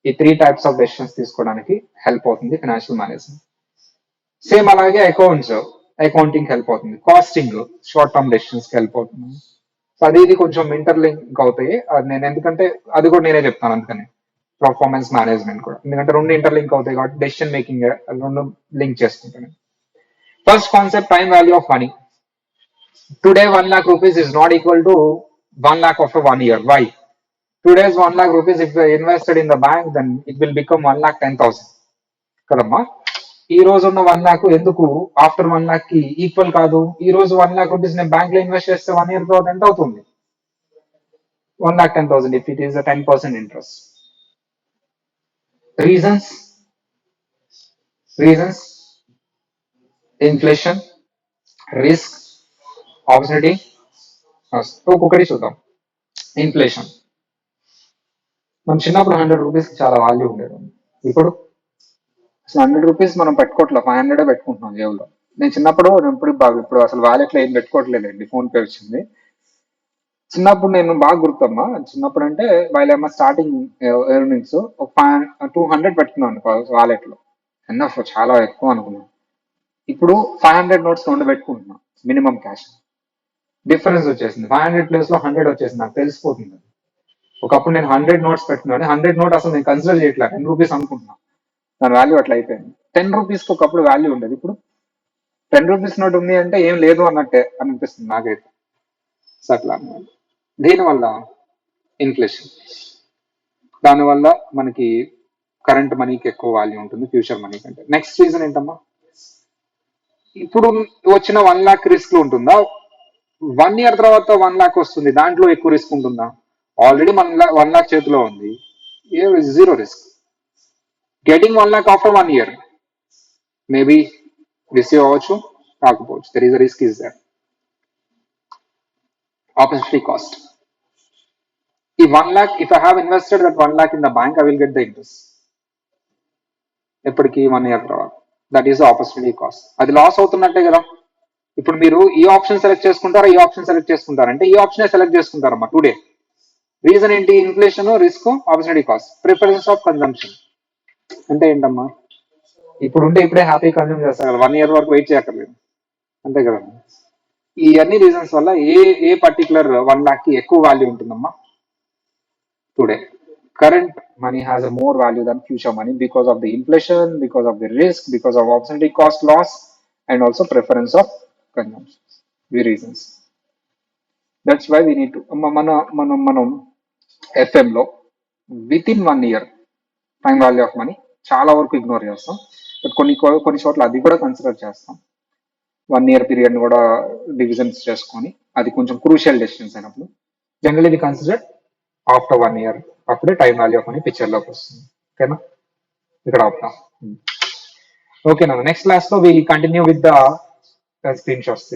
ఈ 3 టైప్స్ ఆఫ్ డెసిషన్స్ తీసుకోవడానికి హెల్ప్ అవుతుంది ఫైనాన్షియల్ మేనేజ్మెంట్. సేమ్ అలాగే అకౌంటింగ్ హెల్ప్ అవుతుంది. కాస్టింగ్ షార్ట్ టర్మ్ డెసిషన్స్ కి హెల్ప్ అవుతుంది. సో అది ఇది కొంచెం ఇంటర్లింక్ అవుతాయి. అది నేను ఎందుకంటే అది కూడా నేనే చెప్తాను అందుకని. పర్ఫార్మెన్స్ మేనేజ్మెంట్ కూడా ఎందుకంటే 2 ఇంటర్లింక్ అవుతాయి కాబట్టి డెసిషన్ మేకింగ్ 2 లింక్ చేసుకుంటాను. First concept time value of money. Today 1 lakh rupees is not equal to 1 lakh after 1 year. Why? Today's 1 lakh rupees, if we invested in the bank, then it will become 1,10,000. కదమ్మా, ఈ రోజు ఉన్న 1 lakh ఎందుకు after 1 lakh కి equal కాదు? ఈ రోజు 1 lakh rupees నేను బ్యాంక్ లో ఇన్వెస్ట్ చేస్తే 1 year తర్వాత ఎంత అవుతుంది? 1,10,000 if it is a 10% interest. Reasons, inflation, risk, opportunity. ఒక్కొక్కటి చూద్దాం. ఇన్ఫ్లేషన్. మనం చిన్నప్పుడు 100 రూపీస్ చాలా వాల్యూ ఉండేది. ఇప్పుడు 100 రూపీస్ మనం పెట్టుకోవట్లే, 500 పెట్టుకుంటున్నాం జేబులో. నేను చిన్నప్పుడు ఇప్పుడు అసలు వాలెట్ లో ఏం పెట్టుకోవట్లేదండి, ఫోన్ పే వచ్చింది. చిన్నప్పుడు నేను బాగా గుర్తమ్మా, చిన్నప్పుడు అంటే వాళ్ళేమో స్టార్టింగ్ ఎర్నింగ్స్ ఒక 200 పెట్టుకున్నాను వాలెట్ లో. ఎన్నఫ్ చాలా ఎక్కువ అనుకున్నాను. ఇప్పుడు 500 నోట్స్ 2 పెట్టుకుంటున్నాను మినిమం క్యాష్. డిఫరెన్స్ వచ్చేసింది, 500 ప్లేస్ లో 100 వచ్చేసింది. నాకు తెలిసిపోతుంది. ఒకప్పుడు నేను 100 నోట్స్ పెట్టుకున్నాను, 100 నోట్ అసలు నేను కన్సిడర్ చేయట్లేదు, 10 రూపీస్ అనుకుంటున్నాను. దాని వాల్యూ అట్లా అయిపోయింది. 10 రూపీస్ కి ఒకప్పుడు వాల్యూ ఉండేది, ఇప్పుడు 10 రూపీస్ నోట్ ఉంది అంటే ఏం లేదు అన్నట్టే అనిపిస్తుంది నాకైతే. సో అట్లా అన్నమాట. దీనివల్ల ఇన్ఫ్లేషన్, దానివల్ల మనకి కరెంట్ మనీకి ఎక్కువ వాల్యూ ఉంటుంది ఫ్యూచర్ మనీ కంటే. నెక్స్ట్ రీజన్ ఏంటమ్మా? ఇప్పుడు వచ్చిన 1 lakh రిస్క్ ఉంటుందా? 1 year తర్వాత 1 lakh వస్తుంది, దాంట్లో ఎక్కువ రిస్క్ ఉంటుందా? ఆల్రెడీ 1 lakh చేతిలో ఉంది, zero risk. Getting 1 lakh after 1 year maybe receive అవ్వచ్చు, కాకపోవచ్చు. There is a risk is there. Opportunity cost. ఈ 1 lakh, if I have invested that 1 lakh in the bank, I will get the interest. ఎప్పటికి 1 year తర్వాత. That is opportunity cost. అది loss అవుతున్నట్టే కదా. ఇప్పుడు మీరు ఈ ఆప్షన్ సెలెక్ట్ చేసుకుంటారా, ఈ ఆప్షన్ సెలెక్ట్ చేసుకుంటారంటే ఈ ఆప్షన్ సెలెక్ట్ చేసుకుంటారమ్మా టుడే. రీజన్ ఏంటి? Inflation, risk, opportunity cost, preference of consumption. అంటే ఏంటమ్మా? ఇప్పుడు ఉంటే ఇప్పుడే హ్యాపీ కన్జ్యూమ్ చేస్తారు కదా, 1 year వరకు వెయిట్ చేయక్కర్లేదు, అంతే కదా. ఈ అన్ని రీజన్స్ వల్ల ఏ పర్టికులర్ 1 lakh కి ఎక్కువ వాల్యూ ఉంటుందమ్మా today. Current money has a more value than future money because of the inflation, because of the risk, because of opportunity cost loss, and also preference of consumption. The reasons. That's why we need to మనం FM లో with in 1 year time value of money చాలా వరకు ignore చేస్తాం. But కొన్ని చోట్ల అది కూడా consider చేస్తాం. 1 year పీరియడ్ కూడా డివిజన్స్ చేసుకొని, అది కొంచెం క్రూషియల్ డెసిషన్స్ అయినప్పుడు జనరల్ ఇది కన్సిడర్ ఆఫ్టర్ 1 year. అప్పుడే time value of money picture లోకి వస్తుంది. ఓకేనా, ఇక్కడ ఆపుతాం. ఓకేనా, నెక్స్ట్ క్లాస్ లో we continue with the screen shots.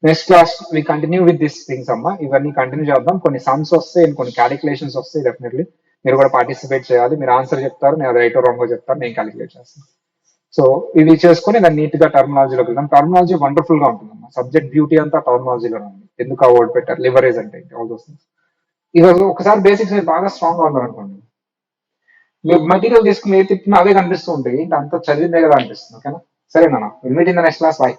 Next class we continue with this things అమ్మా. ఇవన్నీ కంటిన్యూ చేద్దాం. కొన్ని సమ్స్ వస్తాయి, కొన్ని క్యాలిక్యులేషన్స్ వస్తాయి. డెఫినెట్లీ మీరు కూడా పార్టిసిపేట్ చేయాలి. మీరు ఆన్సర్ చెప్తారు, నేను రైట్ రాంగ్ చెప్తాను, నేను క్యాలిక్యులేట్ చేస్తాను. సో ఇవి చేసుకొని దాన్ని నీట్ గా టర్మినాలజీలోకి వెళ్దాం. టర్మినాలజీ వండర్ఫుల్ గా ఉంటుందమ్మా. సబ్జెక్ట్ బ్యూటీ అంతా టర్మినాలజీలో ఉంది. ఎందుకు ఆ వర్డ్ పెట్టారు, లివరేజ్ అంటే ఆల్ దోస్ థింగ్స్. ఈరోజు ఒకసారి బేసిక్స్ మీరు బాగా స్ట్రాంగ్ గా ఉన్నారు అనుకోండి, మీరు మెటీరియల్ తీసుకుని ఏ తిప్పినా అవే కనిపిస్తూ ఉంటాయి. ఏంటి అంత చదివిందే కదా అనిపిస్తుంది. ఓకేనా? సరేనా? Meet in the next class. Bye.